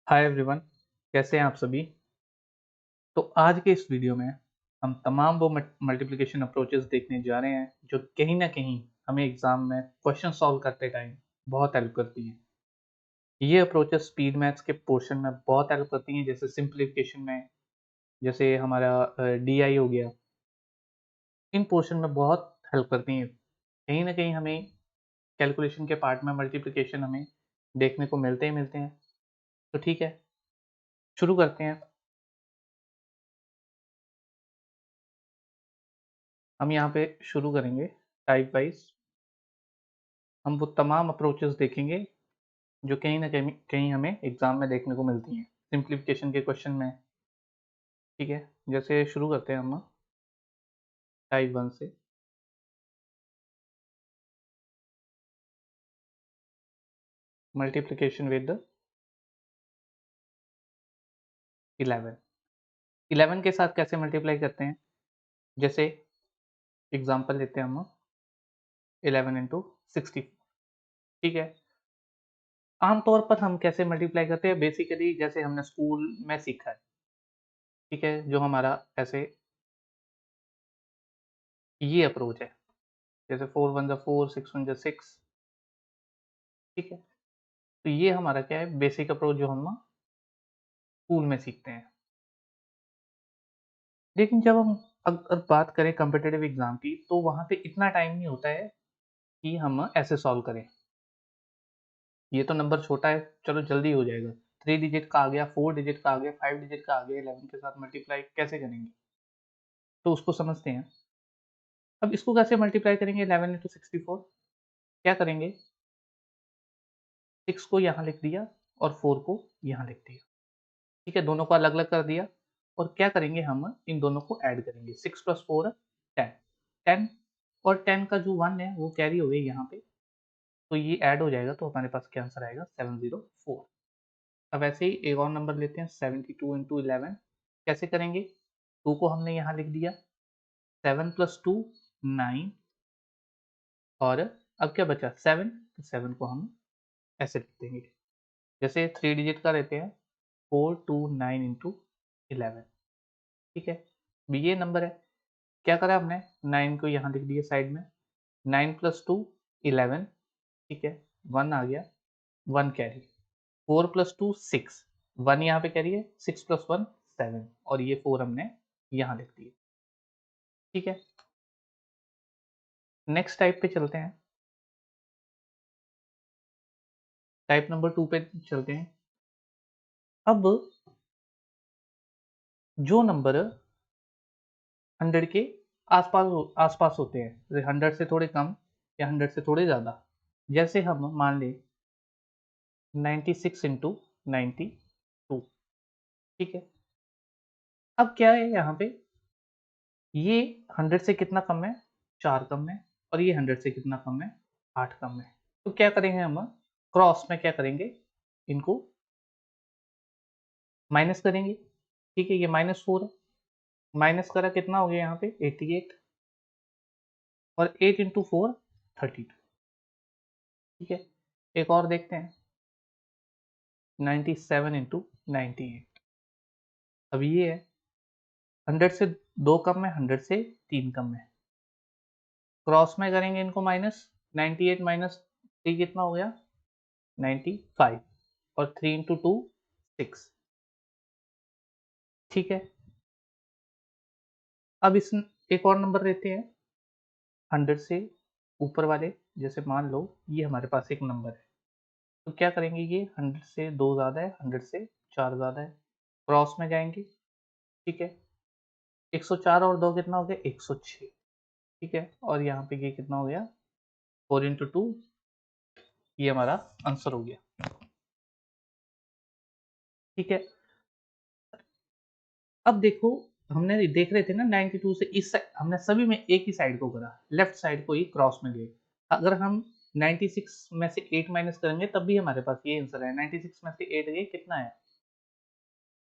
Hi everyone, कैसे हैं आप सभी। तो आज के इस वीडियो में हम तमाम वो मल्टीप्लिकेशन अप्रोचेस देखने जा रहे हैं जो कहीं ना कहीं हमें एग्जाम में क्वेश्चन सॉल्व करते टाइम बहुत हेल्प करती हैं। ये अप्रोचेस स्पीड मैथ्स के पोर्शन में बहुत हेल्प करती हैं, जैसे सिंप्लीफिकेशन में, जैसे हमारा डीआई हो गया। इन पोर्शन में बहुत हेल्प करती हैं। कहीं ना कहीं हमें कैलकुलेशन के पार्ट में मल्टीप्लिकेशन हमें देखने को मिलते ही मिलते हैं। तो ठीक है, शुरू करते हैं। हम यहाँ पे शुरू करेंगे टाइप वाइज। हम वो तमाम अप्रोचेस देखेंगे जो कहीं न कहीं कहीं हमें एग्ज़ाम में देखने को मिलती हैं, सिम्प्लीफिकेशन के क्वेश्चन में। ठीक है? जैसे शुरू करते हैं हम टाइप 1 से। Multiplication with 11। 11 के साथ कैसे मल्टीप्लाई करते हैं? जैसे एग्ज़ाम्पल लेते हैं हम 11 इंटू 64। ठीक है? आम तौर पर हम कैसे मल्टीप्लाई करते हैं? बेसिकली जैसे हमने स्कूल में सीखा है। ठीक है? जो हमारा ऐसे ये अप्रोच है। जैसे 4 1 जा 4, 6 1 जा 6। ठीक है? तो ये हमारा क्या है, बेसिक अप्रोच जो हम स्कूल में सीखते हैं। लेकिन जब हम अगर बात करें कॉम्पिटिटिव एग्ज़ाम की, तो वहाँ पे इतना टाइम नहीं होता है कि हम ऐसे सॉल्व करें। ये तो नंबर छोटा है, चलो जल्दी हो जाएगा। 3 डिजिट का आ गया, 4 डिजिट का आ गया, 5 डिजिट का आ गया, 11 के साथ मल्टीप्लाई कैसे करेंगे? तो उसको समझते हैं। अब इसको कैसे मल्टीप्लाई करेंगे 11 इंटू 64? क्या करेंगे? 6 को यहाँ लिख दिया और 4 को यहाँ लिख दिया। ठीक है? दोनों को अलग-अलग कर दिया और क्या करेंगे, हम इन दोनों को ऐड करेंगे। 6 + 4 10। 10 और 10 का जो 1 है वो कैरी हो गया यहाँ पे। तो ये ऐड हो जाएगा, तो हमारे पास क्या आंसर आएगा, 704। अब ऐसे ही एक और नंबर लेते हैं, 72 इंटू 11। कैसे करेंगे? 2 को हमने यहाँ लिख दिया, 7 + 2 9, और अब क्या बचा 7, तो 7 को हम ऐसे लिख देंगे। जैसे 3 डिजिट का लेते हैं, 429 इंटू 11। ठीक है? अब ये नंबर है, क्या करा हमने, 9 को यहाँ लिख दिया साइड में, 9 + 2 11। ठीक है? 1 आ गया, 1 कैरी, 4 + 2 6, 1 यहाँ पे कैरी है, 6 + 1 7, और ये 4 हमने यहाँ लिख दिए। ठीक है? नेक्स्ट टाइप पे चलते हैं। टाइप नंबर 2 पे चलते हैं। अब जो नंबर 100 के आसपास होते हैं, जैसे 100 से थोड़े कम या 100 से थोड़े ज़्यादा। जैसे हम मान लें 96 इंटू 92। ठीक है? अब क्या है यहाँ पे, ये 100 से कितना कम है, 4 कम है, और ये 100 से कितना कम है, 8 कम है। तो क्या करेंगे हम, क्रॉस में क्या करेंगे, इनको माइनस करेंगे। ठीक है? ये -4 है, माइनस करा कितना हो गया यहाँ पे 88, और 8 इंटू 4 32। ठीक है? एक और देखते हैं, 97 इंटू 98। अब ये है 100 से 2 कम है, 100 से 3 कम है। क्रॉस में करेंगे इनको माइनस, 98 माइनस 3 कितना हो गया, 95, और 3 इंटू 2 6। ठीक है? अब इस एक और नंबर लेते हैं 100 से ऊपर वाले। जैसे मान लो ये हमारे पास एक नंबर है, तो क्या करेंगे, ये 100 से 2 ज़्यादा है, 100 से 4 ज़्यादा है, क्रॉस में जाएंगे। ठीक है? 104 और 2 कितना हो गया, 106। ठीक है? और यहाँ पे ये कितना हो गया, 4 इंटू 2, ये हमारा आंसर हो गया। ठीक है? अब देखो, हमने देख रहे थे ना 92 से इस साइड, हमने सभी में एक ही साइड को करा, लेफ्ट साइड को ही क्रॉस में गए। अगर हम 96 में से 8 माइनस करेंगे तब भी हमारे पास ये आंसर है। 96 में से 8 गए कितना है,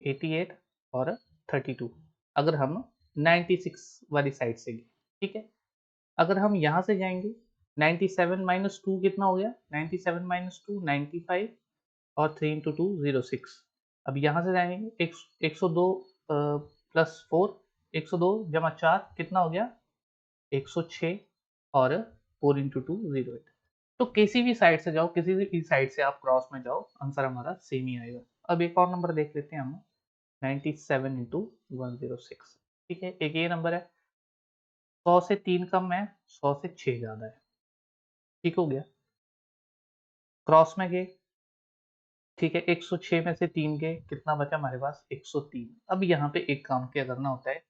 88 और 32। अगर हम 96 वाली साइड से गए। ठीक है? अगर हम यहाँ से जाएंगे, 97 माइनस 2 कितना हो गया, 97 माइनस 2 95, और 3 इंटू 2 06। अब यहाँ से जाएंगे 102 प्लस 4, 102 जमा 4 कितना हो गया 106 और 4 इंटू 2 0। तो किसी भी साइड से जाओ, किसी भी साइड से आप क्रॉस में जाओ, आंसर हमारा सेम ही आएगा। अब एक और नंबर देख लेते हैं हम, 97 इंटू 106। ठीक है, एक ये नंबर है, 100 से 3 कम है, 100 से 6 ज़्यादा है। ठीक हो गया, क्रॉस में गए। ठीक है, 106 में से 3 गए, कितना बचा हमारे पास 103। अब यहाँ पे एक काम क्या करना होता है,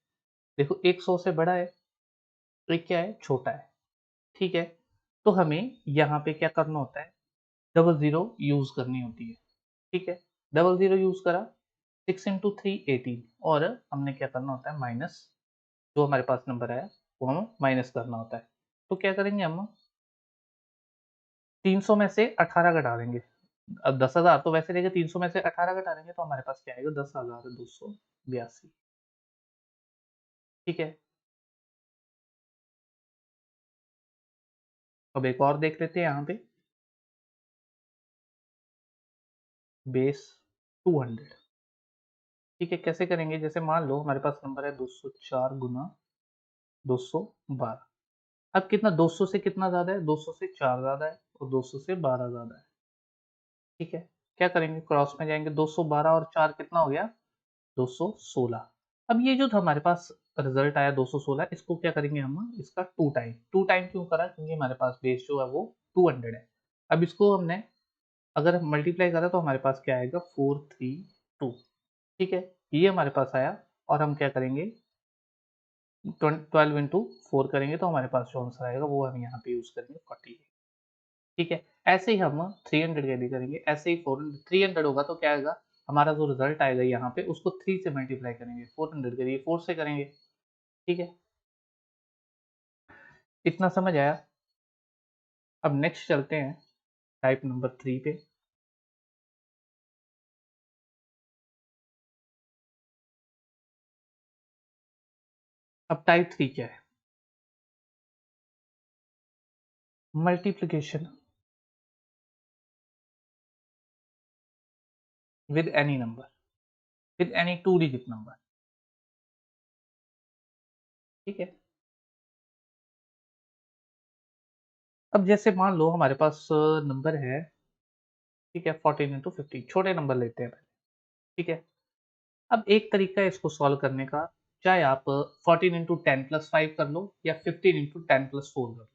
देखो एक 100 से बड़ा है, एक क्या है छोटा है। ठीक है, तो हमें यहाँ पे क्या करना होता है, डबल ज़ीरो यूज़ करनी होती है। ठीक है, डबल ज़ीरो यूज़ करा, 6 इंटू 3 18, और हमने क्या करना होता है माइनस, जो हमारे पास नंबर आया वो हमें माइनस करना होता है। तो क्या करेंगे हम, 300 में से 18 घटा देंगे। अब 10,000 तो वैसे रहेगा, 300 में से 18 घटा देंगे तो हमारे पास क्या आएगा 10,282। ठीक है, अब एक और देख लेते हैं यहाँ पे, बेस 200। ठीक है, कैसे करेंगे, जैसे मान लो हमारे पास नंबर है 204 गुना 212। अब कितना 200 से कितना ज़्यादा है, 200 से 4 ज़्यादा है और 200 से 12 ज़्यादा है। ठीक है, क्या करेंगे, क्रॉस में जाएंगे, 212 और 4 कितना हो गया 216। अब ये जो था हमारे पास रिजल्ट आया 216, इसको क्या करेंगे हम, इसका टू टाइम क्यों करा, क्योंकि हमारे पास बेस जो है वो 200 है। अब इसको हमने अगर मल्टीप्लाई करा तो हमारे पास क्या आएगा 432। ठीक है, ये हमारे पास आया, और हम क्या करेंगे 12 इंटू 4 करेंगे तो हमारे पास जो आंसर आएगा वो हम यहाँ पे यूज करेंगे 48। ठीक है, ऐसे ही हम 300 के लिए करेंगे, ऐसे ही 400 300 होगा तो क्या आएगा, हमारा जो रिजल्ट आएगा यहाँ पे उसको 3 से मल्टीप्लाई करेंगे, 400 के लिए 4 से करेंगे। ठीक है, इतना समझ आया। अब नेक्स्ट चलते हैं टाइप नंबर 3 पे। अब टाइप 3 क्या है, multiplication with any number, with any 2 digit number. ठीक है, अब जैसे मान लो हमारे पास नंबर है, ठीक है 14 इंटू 50, छोटे नंबर लेते हैं पहले। ठीक है, अब एक तरीका है इसको सॉल्व करने का, चाहे आप 14 इंटू 10 प्लस 5 कर लो या 15 इंटू 10 प्लस 4 कर लो,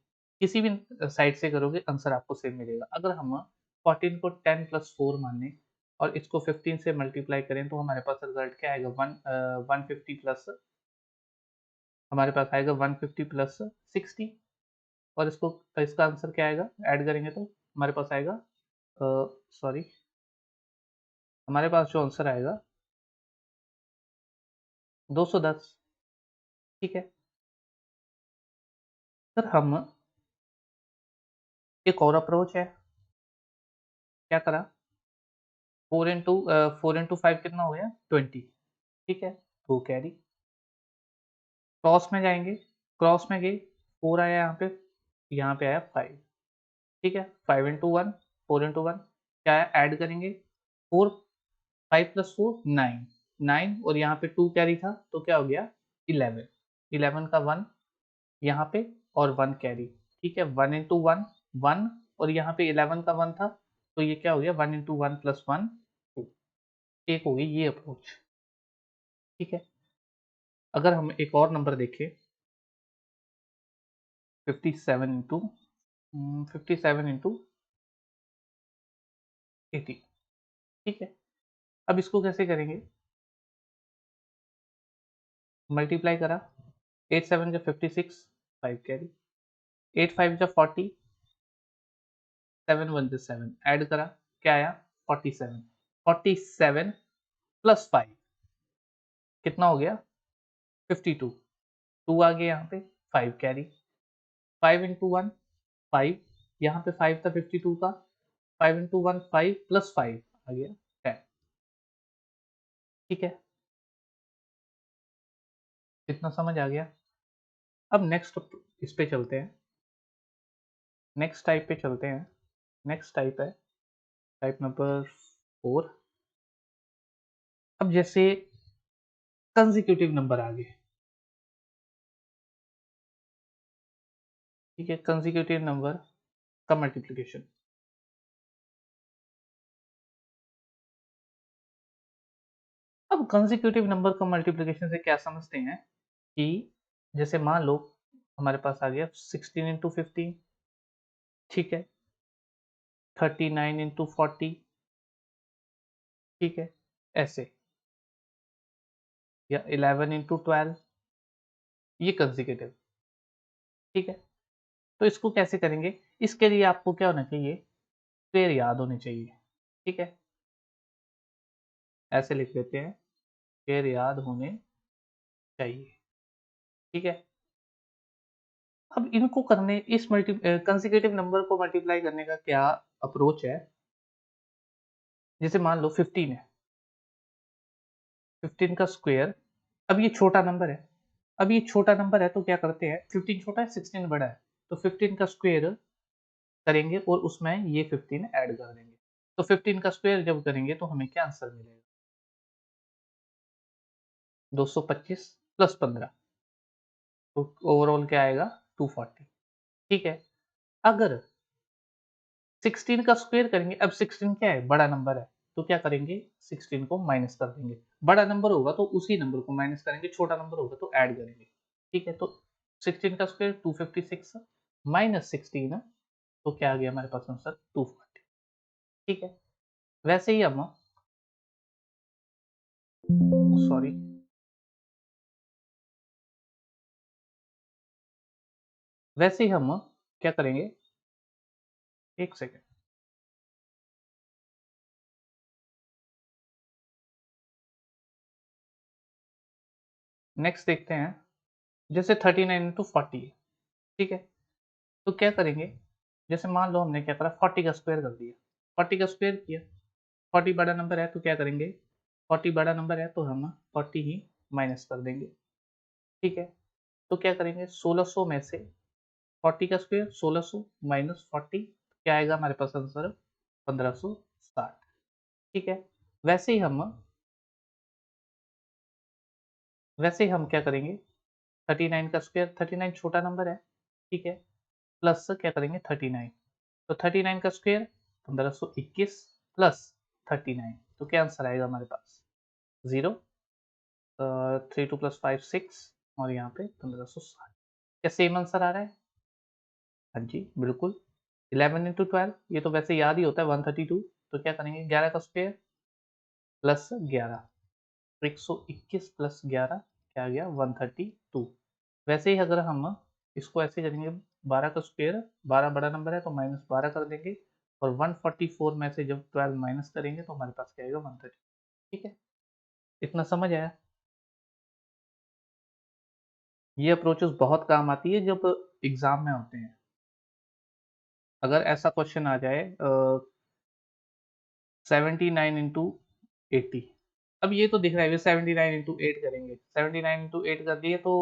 किसी भी साइड से करोगे आंसर आपको सेम मिलेगा। अगर हम 14 को 10 प्लस 4 माने और इसको 15 से मल्टीप्लाई करें तो हमारे पास रिजल्ट क्या आएगा 150 प्लस, हमारे पास आएगा 150 प्लस 60, और इसको इसका आंसर क्या आएगा ऐड करेंगे तो हमारे पास आएगा, सॉरी, हमारे पास जो आंसर आएगा 210। ठीक है, सर हम एक और अप्रोच है, क्या करा 4 इंटू 5 कितना हो गया 20। ठीक है, 2 कैरी, क्रॉस में जाएंगे, क्रॉस में गए 4 आया यहाँ पे आया 5। ठीक है, 5 इंटू 1, 4 इंटू 1 क्या है ऐड करेंगे, 4, 5 प्लस 4 9, 9 और यहाँ पे 2 कैरी था तो क्या हो गया 11, 11 का 1 यहाँ पे और 1 कैरी। ठीक है, 1 इंटू 1 1, और यहाँ पे 11 का 1 था तो ये क्या हो गया 1 इंटू 1 प्लस 1 2। एक हो गई ये अप्रोच। ठीक है, अगर हम एक और नंबर देखें 57 इंटू 57 इंटू 80। ठीक है, अब इसको कैसे करेंगे, मल्टीप्लाई करा, 8 7 जा 56, 5 कैरी, 8 5 जा 40, 7 1 जा 7 ऐड करा, क्या आया 47, 47 प्लस 5 कितना हो गया 52, 2 आ गया यहाँ पे 5 कैरी, 5 इंटू 1 5, यहाँ पे 5 था 52 का, 5 इंटू 1 5 प्लस 5 आ गया 10। ठीक है, इतना समझ आ गया। अब नेक्स्ट इस पे चलते हैं, नेक्स्ट टाइप पे चलते हैं। नेक्स्ट टाइप है टाइप नंबर 4। अब जैसे कंसेक्यूटिव नंबर आ गए, ठीक है, कंसेक्यूटिव नंबर का मल्टीप्लिकेशन। अब कंसेक्यूटिव नंबर का मल्टीप्लिकेशन से क्या समझते हैं कि जैसे मान लो हमारे पास आ गया 16 इंटू 15, ठीक है, 39 इंटू 40, ठीक है, ऐसे, या 11 इंटू 12, ये कंसेक्यूटिव, ठीक है। तो इसको कैसे करेंगे? इसके लिए आपको क्या होना चाहिए, पेयर याद होने चाहिए, ठीक है, ऐसे लिख देते हैं, पेयर याद होने चाहिए, ठीक है। अब इनको करने, इस कंसेक्यूटिव नंबर को मल्टीप्लाई करने का क्या अप्रोच है? जैसे मान लो 15 है, 15 का स्क्वायर, अब ये छोटा नंबर है, अब ये छोटा नंबर है तो क्या करते हैं, 15 छोटा है 16 बड़ा है, तो 15 का स्क्वायर करेंगे और उसमें ये 15 ऐड कर देंगे, तो 15 का स्क्वायर जब करेंगे तो हमें क्या आंसर मिलेगा, 225 प्लस 15, तो ओवरऑल क्या आएगा, 240, ठीक है। अगर 16 का स्क्वायर करेंगे, अब 16 क्या है, बड़ा नंबर है, तो क्या करेंगे, 16 को माइनस कर देंगे, बड़ा नंबर होगा तो उसी नंबर को माइनस करेंगे, छोटा नंबर होगा तो ऐड करेंगे, ठीक है। तो 16 का स्क्वायर 256 माइनस 16, तो क्या आ गया हमारे पास आंसर, 240, ठीक है। वैसे ही हम, सॉरी, वैसे ही हम क्या करेंगे, एक सेकेंड, नेक्स्ट देखते हैं, जैसे 39 इंटू 40 है, ठीक है, तो क्या करेंगे, जैसे मान लो हमने क्या करा, 40 का स्क्वायर कर दिया, 40 का स्क्वायर किया, 40 बड़ा नंबर है तो क्या करेंगे, 40 बड़ा नंबर है तो हम 40 ही माइनस कर देंगे, ठीक है। तो क्या करेंगे, 1600 में से 40 का स्क्वायर 1600 माइनस 40, क्या आएगा हमारे पास आंसर, 1560, ठीक है। वैसे ही हम वैसे ही हम क्या करेंगे, 39 का स्क्वायर, 39 छोटा नंबर है, ठीक है, प्लस क्या करेंगे 39, तो 39 का स्क्वायर 1521 प्लस 39, तो क्या आंसर आएगा हमारे पास, 0, 3 2 + 5 6, और यहाँ पे 1560, क्या सेम आंसर आ रहा है, हाँ जी बिल्कुल। 11 इंटू 12, ये तो वैसे याद ही होता है, 132, तो क्या करेंगे, 11 का स्क्वायर प्लस 11, तो 121 प्लस 11 क्या आ गया, 132। वैसे ही अगर हम इसको ऐसे करेंगे, 12 का स्क्वायर, 12 बड़ा नंबर है तो माइनस 12 कर देंगे, और 144 में से जब 12 माइनस करेंगे तो हमारे पास क्या आएगा, 130, ठीक है। इतना समझ आया? ये अप्रोचेस बहुत काम आती है जब एग्जाम में होते हैं। अगर ऐसा क्वेश्चन आ जाए, 79 इंटू 80, अब ये तो दिख रहा है 79 इंटू 8 करेंगे, 79 इंटू 8 कर दिए तो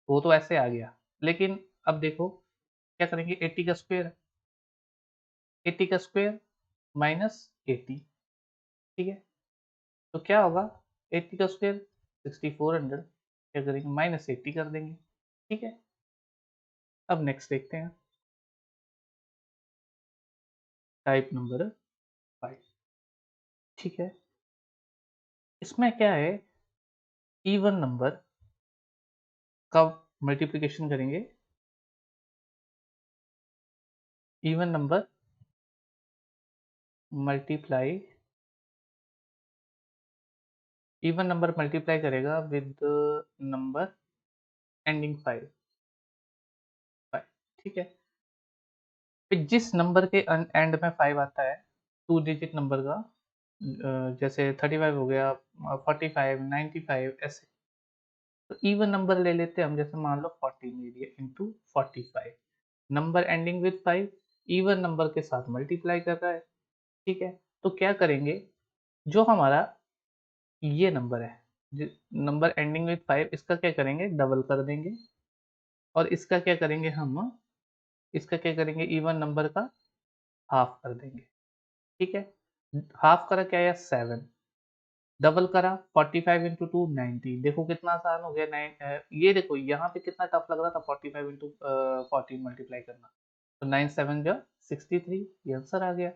वो तो ऐसे आ गया, लेकिन अब देखो क्या करेंगे, 80 का स्क्वायर, 80 का स्क्वायर माइनस 80, ठीक है, तो क्या होगा, 80 का स्क्वायर 6400, क्या करेंगे, माइनस 80 कर देंगे, ठीक है। अब नेक्स्ट देखते हैं, टाइप नंबर 5, ठीक है, इसमें क्या है, इवन नंबर का मल्टीप्लिकेशन करेंगे, even number multiply, even number multiply करेगा विद नंबर एंडिंग 5, ठीक है। फिर जिस नंबर के एंड में 5 आता है, 2 डिजिट नंबर का, जैसे 35 हो गया, 45, 95, ऐसे, तो इवन नंबर ले लेते हैं हम, जैसे मान लो 14 ले लिया into 45, number ending with 5, even number के साथ मल्टीप्लाई कर रहा है, ठीक है। तो क्या करेंगे, जो हमारा ये नंबर है, नंबर एंडिंग विद 5, इसका क्या करेंगे, डबल कर देंगे, और इसका क्या करेंगे हम, इसका क्या करेंगे, इवन नंबर का हाफ कर देंगे, ठीक है। हाफ करा क्या आया, 7, डबल करा 45 इंटू टू 90। देखो कितना आसान हो गया। ये देखो यहाँ पे कितना टफ लग रहा था 45 इंटू 14 मल्टीप्लाई करना। तो 9 7 जो 63, ये आंसर आ गया।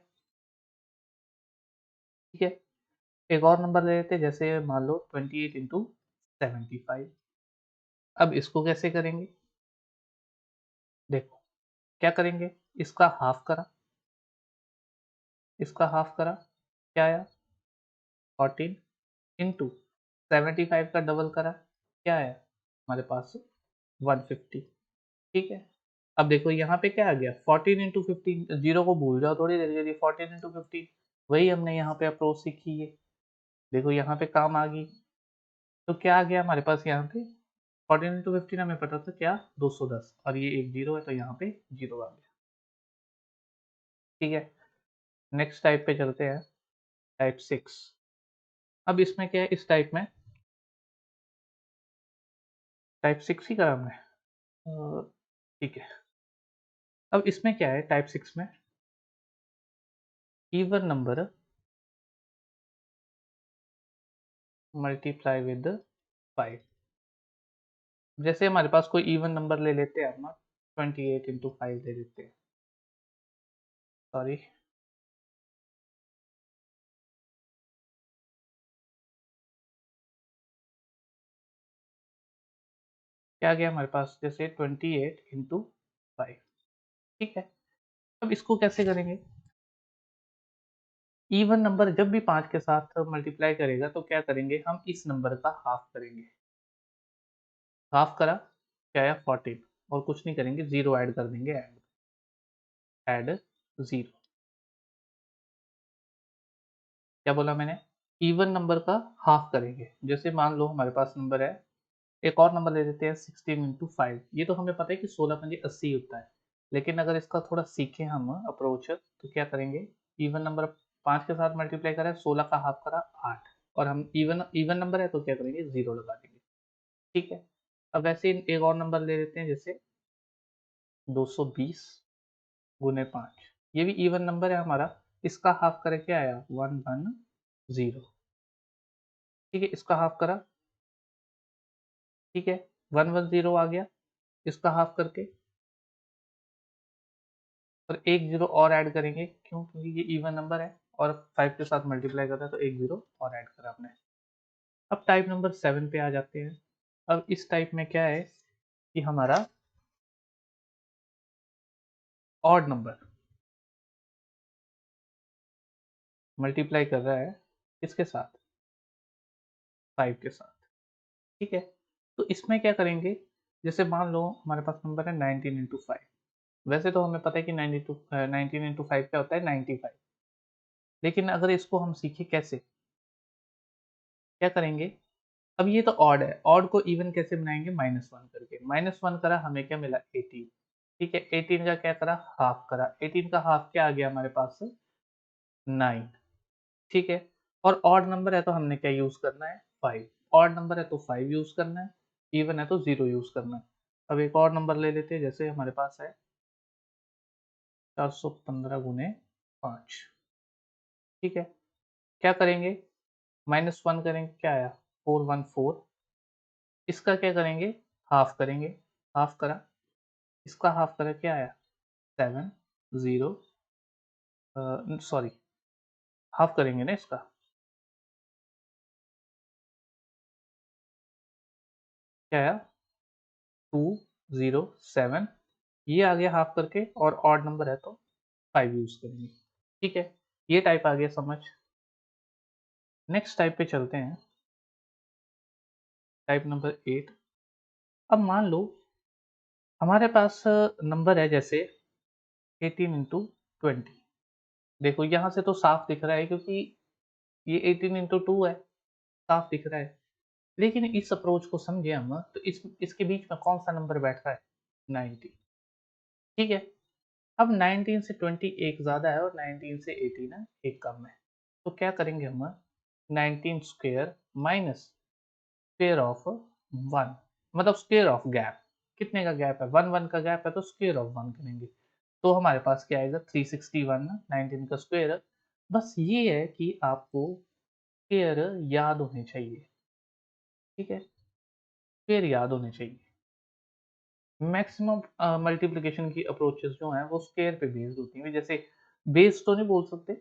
ठीक है, एक और नंबर ले लेते हैं, जैसे मान लो 28 इंटू 75। अब इसको कैसे करेंगे, देखो क्या करेंगे, इसका हाफ करा, इसका हाफ करा, क्या आया 14 इंटू 75 का डबल करा, क्या आया हमारे पास 150। ठीक है, अब देखो यहाँ पे क्या आ गया 14 इंटू 15, जीरो को भूल जाओ थोड़ी देर के लिए, 14 इंटू 15 वही हमने यहाँ पे अप्रोच सीखी है। देखो यहाँ पे काम आ गई, तो क्या आ गया हमारे पास यहाँ पे 14 इंटू 15 हमें पता था क्या 210, और ये एक जीरो है तो यहाँ पे जीरो आ गया। ठीक है, नेक्स्ट टाइप पे चलते हैं, टाइप 6। अब इसमें क्या है, इस टाइप में टाइप 6 ही करा हमने। ठीक है, अब इसमें क्या है टाइप 6 में, इवन नंबर मल्टीप्लाई विद 5। जैसे हमारे पास कोई इवन नंबर ले लेते हैं, हम 28 इंटू 5 ले लेते हैं, सॉरी क्या गया हमारे पास, जैसे 28 इंटू 5। ठीक है, अब इसको कैसे करेंगे, इवन नंबर जब भी 5 के साथ मल्टीप्लाई करेगा तो क्या करेंगे, हम इस नंबर का हाफ करेंगे। हाफ करा, क्या आया 14, और कुछ नहीं करेंगे, जीरो ऐड कर देंगे, ऐड जीरो। क्या बोला मैंने, इवन नंबर का हाफ करेंगे। जैसे मान लो हमारे पास नंबर है, एक और नंबर ले लेते हैं 16 इंटू 5। ये तो हमें पता है कि 16 पंजे 80 होता है, लेकिन अगर इसका थोड़ा सीखें हम अप्रोच, तो क्या करेंगे, इवन नंबर 5 के साथ मल्टीप्लाई करा, 16 का हाफ करा 8, और हम इवन इवन नंबर है तो क्या करेंगे, जीरो लगा देंगे। ठीक है, अब वैसे ही एक और नंबर ले लेते हैं, जैसे 220 गुने 5। ये भी इवन नंबर है हमारा, इसका हाफ करे क्या आया 110। ठीक है, इसका हाफ करा, ठीक है 110 आ गया, इसका हाफ करके, और एक जीरो और ऐड करेंगे, क्यों, क्योंकि ये इवन नंबर है और 5 के साथ मल्टीप्लाई करता है, तो एक जीरो और ऐड करा आपने। अब टाइप नंबर 7 पे आ जाते हैं। अब इस टाइप में क्या है कि हमारा ऑड नंबर मल्टीप्लाई कर रहा है किसके साथ, 5 के साथ। ठीक है, तो इसमें क्या करेंगे, जैसे मान लो हमारे पास नंबर है 19 इंटू 5। वैसे तो हमें पता है कि 19 इंटू 5 क्या होता है 95, लेकिन अगर इसको हम सीखे कैसे, क्या करेंगे, अब ये तो ऑड है, ऑड को इवन कैसे बनाएंगे, -1 करके। -1 करा, हमें क्या मिला 18। ठीक है, 18 का क्या करा, हाफ करा, 18 का हाफ क्या आ गया हमारे पास 9। ठीक है, और ऑड नंबर है तो हमने क्या यूज करना है 5। ऑड नंबर है तो 5 यूज करना है, इवन है तो 0 यूज करना है। अब एक और नंबर ले लेते हैं, जैसे हमारे पास है 415 गुने 5। ठीक है, क्या करेंगे, -1 करेंगे, क्या आया 414। इसका क्या करेंगे, हाफ करेंगे, हाफ करा, इसका हाफ करा, क्या आया 7 0, सॉरी हाफ करेंगे ना इसका, क्या आया 207। ये आ गया हाफ करके, और ऑड नंबर है तो 5 यूज करेंगे। ठीक है, ये टाइप आ गया समझ। नेक्स्ट टाइप पे चलते हैं, टाइप नंबर 8। अब मान लो हमारे पास नंबर है जैसे 18 इंटू 20। देखो यहाँ से तो साफ दिख रहा है, क्योंकि ये 18 इंटू 2 है, साफ दिख रहा है। लेकिन इस अप्रोच को समझे हम, तो इसके बीच में कौन सा नंबर बैठ रहा है 90। ठीक है, अब 19 से 20 एक ज़्यादा है, और 19 से 18 एक कम है। तो क्या करेंगे हम, 19 स्क्वेयर माइनस स्क्वेयर ऑफ 1, मतलब स्क्वेयर ऑफ गैप, कितने का गैप है 1 1 का गैप है, तो स्क्वेयर ऑफ 1 करेंगे। तो हमारे पास क्या आएगा 361, 19 का स्क्वेयर। बस ये है कि आपको स्क्वायर याद होने चाहिए, ठीक है, स्क्वायर याद होने चाहिए। मैक्सिमम मल्टीप्लिकेशन की अप्रोचेस जो हैं वो स्क्वायर पे बेस्ड होती हैं, जैसे बेस्ड तो नहीं बोल सकते,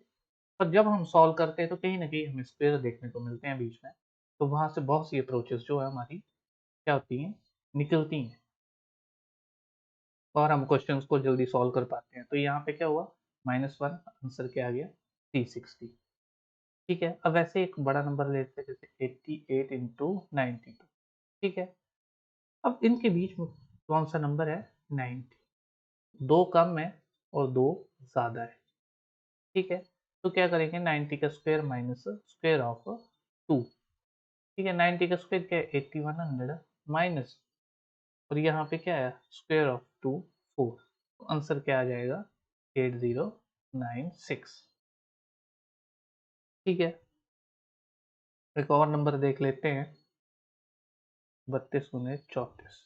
पर जब हम सॉल्व करते हैं तो कहीं न कहीं हमें स्क्वायर देखने को मिलते हैं बीच में, तो वहाँ से बहुत सी अप्रोचेस जो है हमारी क्या होती हैं, निकलती हैं और हम क्वेश्चंस को जल्दी सॉल्व कर पाते हैं। तो यहाँ पे क्या हुआ, -1 आंसर क्या आ गया, 360। ठीक है, अब वैसे एक बड़ा नंबर लेते हैं जैसे 88 इंटू 92, ठीक है। अब इनके बीच में कौन सा नंबर है, 90, 2 कम है और 2 ज़्यादा है, ठीक है। तो क्या करेंगे, 90 का स्क्वायर माइनस स्क्वायर ऑफ 2, ठीक है। 90 का स्क्वायर क्या है, 8100 माइनस, और यहाँ पे क्या है, स्क्वायर ऑफ 2 4, तो आंसर क्या आ जाएगा, 8096, ठीक है। एक और नंबर देख लेते हैं, 32 गुने 34,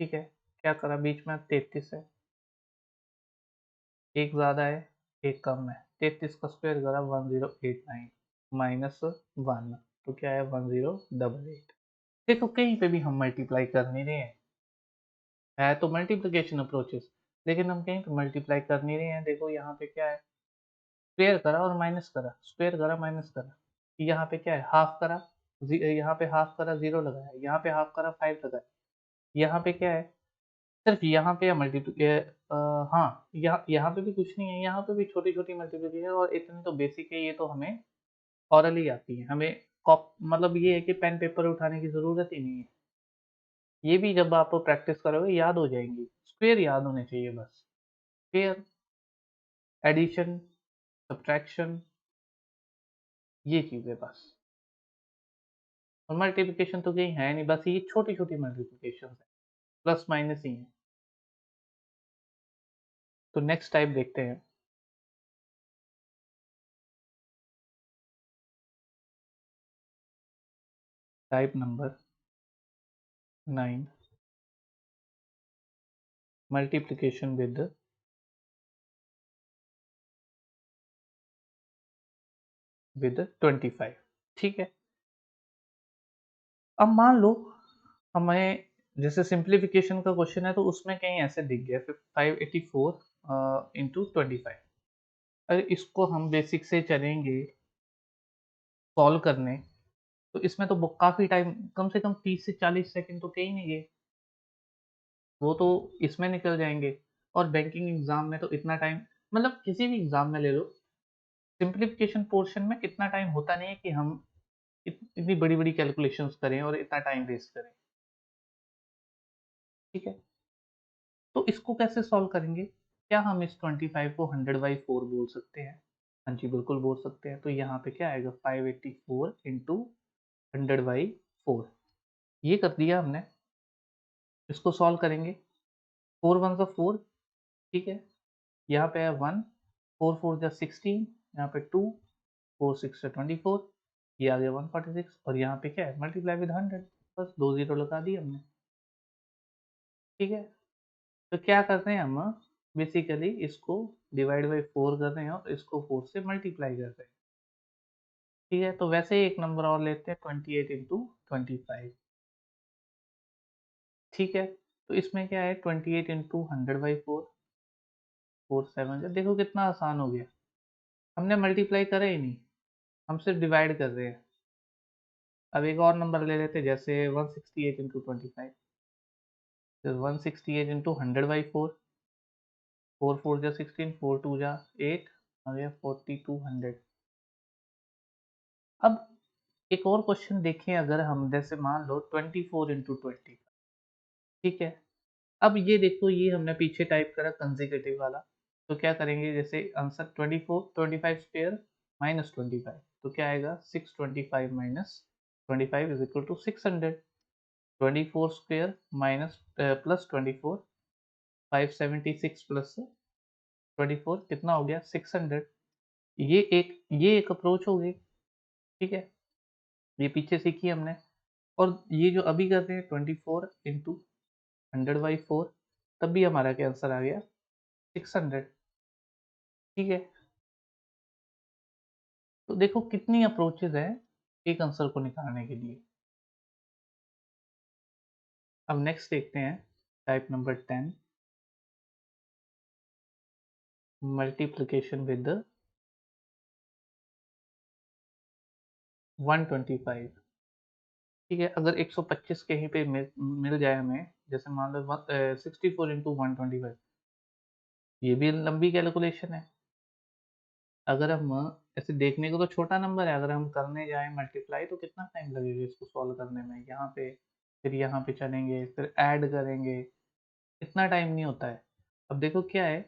ठीक है। क्या करा, बीच में 33 है, एक ज़्यादा है, एक कम है, 33 का स्क्वायर करा 1089 माइनस 1, तो क्या है 1088। देखो कहीं पे भी हम मल्टीप्लाई कर नहीं रहे हैं, है तो मल्टीप्लिकेशन अप्रोचेस, लेकिन हम कहीं पे मल्टीप्लाई कर नहीं रहे हैं। देखो यहाँ पे क्या है, स्क्वायर करा और माइनस करा, स्क्वायर करा माइनस करा, यहाँ पे क्या है, हाफ करा, यहाँ पे हाफ करा 0 लगाया, यहाँ पे हाफ करा 5 लगाया, यहाँ पे क्या है, सिर्फ यहाँ पे हाँ, यहाँ पे भी कुछ नहीं है, यहाँ पे भी छोटी छोटी मल्टीप्लिकेशन, और इतनी तो बेसिक है, ये तो हमें ऑरली आती है, हमें कॉप मतलब ये है कि पेन पेपर उठाने की ज़रूरत ही नहीं है। ये भी जब आप प्रैक्टिस करोगे याद हो जाएंगी, स्क्वायर याद होने चाहिए बस, स्क्वायर, एडिशन, सब्ट्रैक्शन, ये चीज़ें बस, और मल्टीप्लिकेशन तो कहीं है नहीं, बस ये छोटी छोटी मल्टीप्लिकेशन है, प्लस माइनस ही है। तो नेक्स्ट टाइप देखते हैं, टाइप नंबर 9, मल्टीप्लिकेशन विद 25, ठीक है। अब मान लो हमें, जैसे सिंप्लीफिकेशन का क्वेश्चन है तो उसमें कहीं ऐसे दिख गया 584 इंटू 25, अगर इसको हम बेसिक से चलेंगे सॉल्व करने, तो इसमें तो काफ़ी टाइम, कम से कम 30 से 40 सेकंड तो कहीं नहीं गए, वो तो इसमें निकल जाएंगे। और बैंकिंग एग्जाम में तो इतना टाइम, मतलब किसी भी एग्जाम में ले लो, सिंप्लीफिकेशन पोर्शन में इतना टाइम होता नहीं है कि हम इतनी बड़ी बड़ी कैलकुलेशंस करें और इतना टाइम वेस्ट करें, ठीक है। तो इसको कैसे सॉल्व करेंगे, क्या हम इस 25 को 100/4 बोल सकते हैं, हाँ जी बिल्कुल बोल सकते हैं। तो यहाँ पे क्या आएगा, 584 इंटू 100/4, ये कर दिया हमने। इसको सॉल्व करेंगे, 4 वन ज़ा 4, ठीक है। यहाँ पे है 1, 4 4 ज़ा 16, यहाँ पे 2, 4 6 ज़ा 24, ये आ गया 146, और यहाँ पे क्या है, मल्टीप्लाई विद 100, बस 2 जीरो लगा दिए हमने, ठीक है। तो क्या कर रहे हैं हम, बेसिकली इसको डिवाइड बाई 4 कर रहे हैं और इसको 4 से मल्टीप्लाई कर रहे हैं, ठीक है। तो वैसे ही एक नंबर और लेते हैं, 28 इंटू 25, ठीक है। तो इसमें क्या है, 28 इंटू 100/4, 4 7, देखो कितना आसान हो गया, हमने मल्टीप्लाई करा ही नहीं, हम सिर्फ डिवाइड कर रहे हैं। अब एक और नंबर ले लेते हैं, जैसे 168 इंटू 25, 168 इंटू 100/4, 4 4 जा 16, 4 2 जा 8, आ गया 4200। अब एक और क्वेश्चन देखें, अगर हम जैसे मान लो 24 इंटू 20, ठीक है। अब ये देखो, ये हमने पीछे टाइप करा कंसेक्यूटिव वाला, तो क्या करेंगे, जैसे आंसर 25 स्क्वायर माइनस 25, तो क्या आएगा, 625 minus 25 is equal to 600, 24 square minus plus 24, 576 plus 24 कितना हो गया, 600। ये एक अप्रोच हो गई, ठीक है, ये पीछे सीखी हमने। और ये जो अभी कर रहे हैं 24 इंटू 100/4, तब भी हमारा क्या आंसर आ गया, 600, ठीक है। तो देखो कितनी अप्रोचेज है, एक आंसर को निकालने के लिए। अब नेक्स्ट देखते हैं टाइप नंबर 10, मल्टीप्लिकेशन विद 125। ठीक है, अगर 125 कहीं पे मिल जाए हमें, जैसे मान लो 64 इंटू 125, ये भी लंबी कैलकुलेशन है। अगर हम ऐसे देखने को तो छोटा नंबर है, अगर हम करने जाए मल्टीप्लाई तो कितना टाइम लगेगा इसको सॉल्व करने में। यहाँ पे फिर यहाँ पे चलेंगे, फिर ऐड करेंगे, इतना टाइम नहीं होता है। अब देखो क्या है,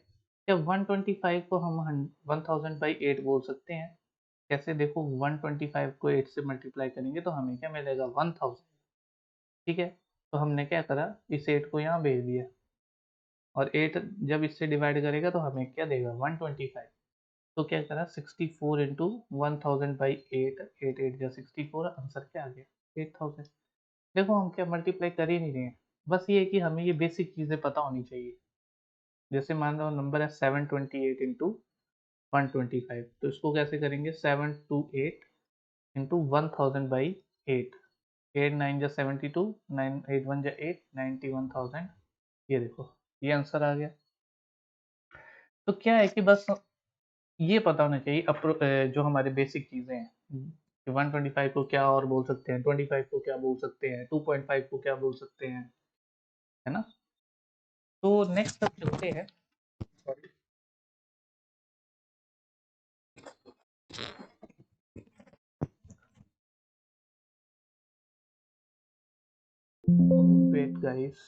क्या 125 को हम 1000/8 बोल सकते हैं? कैसे? देखो 125 को 8 से मल्टीप्लाई करेंगे तो हमें क्या मिलेगा, 1000। ठीक है, तो हमने क्या करा, इस 8 को यहाँ भेज दिया, और 8 जब इससे डिवाइड करेगा तो हमें क्या देगा, 125। तो क्या करा, 64 इंटू 1000/8, 8 8 जा 64, आंसर क्या आ गया, 8000। देखो हम क्या मल्टीप्लाई कर ही नहीं रहे हैं, बस ये है कि हमें ये बेसिक चीज़ें पता होनी चाहिए। जैसे मान लो नंबर है 728 इंटू 125, तो इसको कैसे करेंगे, 728 इंटू 1000/8, 8 9 जा 72, 9 8 1 जा 8, 91,000। ये देखो, ये आंसर आ गया। तो क्या है कि बस ये पता होना चाहिए जो हमारे बेसिक चीज़ें हैं, कि 125 को क्या और बोल सकते हैं, 25 को क्या बोल सकते हैं, 2.5 को क्या बोल सकते हैं, है ना। तो नेक्स्ट अब चलते हैं, sorry, wait guys,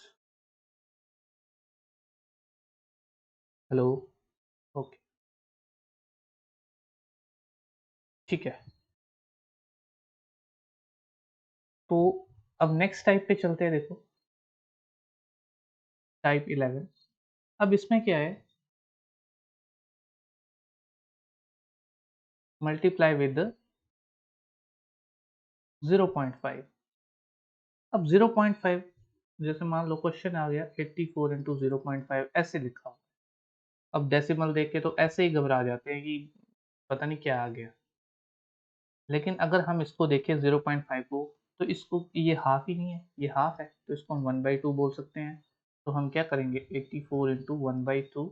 hello, okay, ठीक है। तो अब नेक्स्ट टाइप पे चलते हैं, देखो टाइप 11। अब इसमें क्या है, मल्टीप्लाई विद 0.5। अब 0.5, जैसे मान लो क्वेश्चन आ गया 84 इंटू 0.5, ऐसे लिखा हो। अब डेसिमल देख के तो ऐसे ही घबरा जाते हैं कि पता नहीं क्या आ गया। लेकिन अगर हम इसको देखें 0.5 को, तो इसको ये हाफ ही नहीं है, ये हाफ है, तो इसको हम 1/2 बोल सकते हैं। तो हम क्या करेंगे, 84 इंटू 1/2,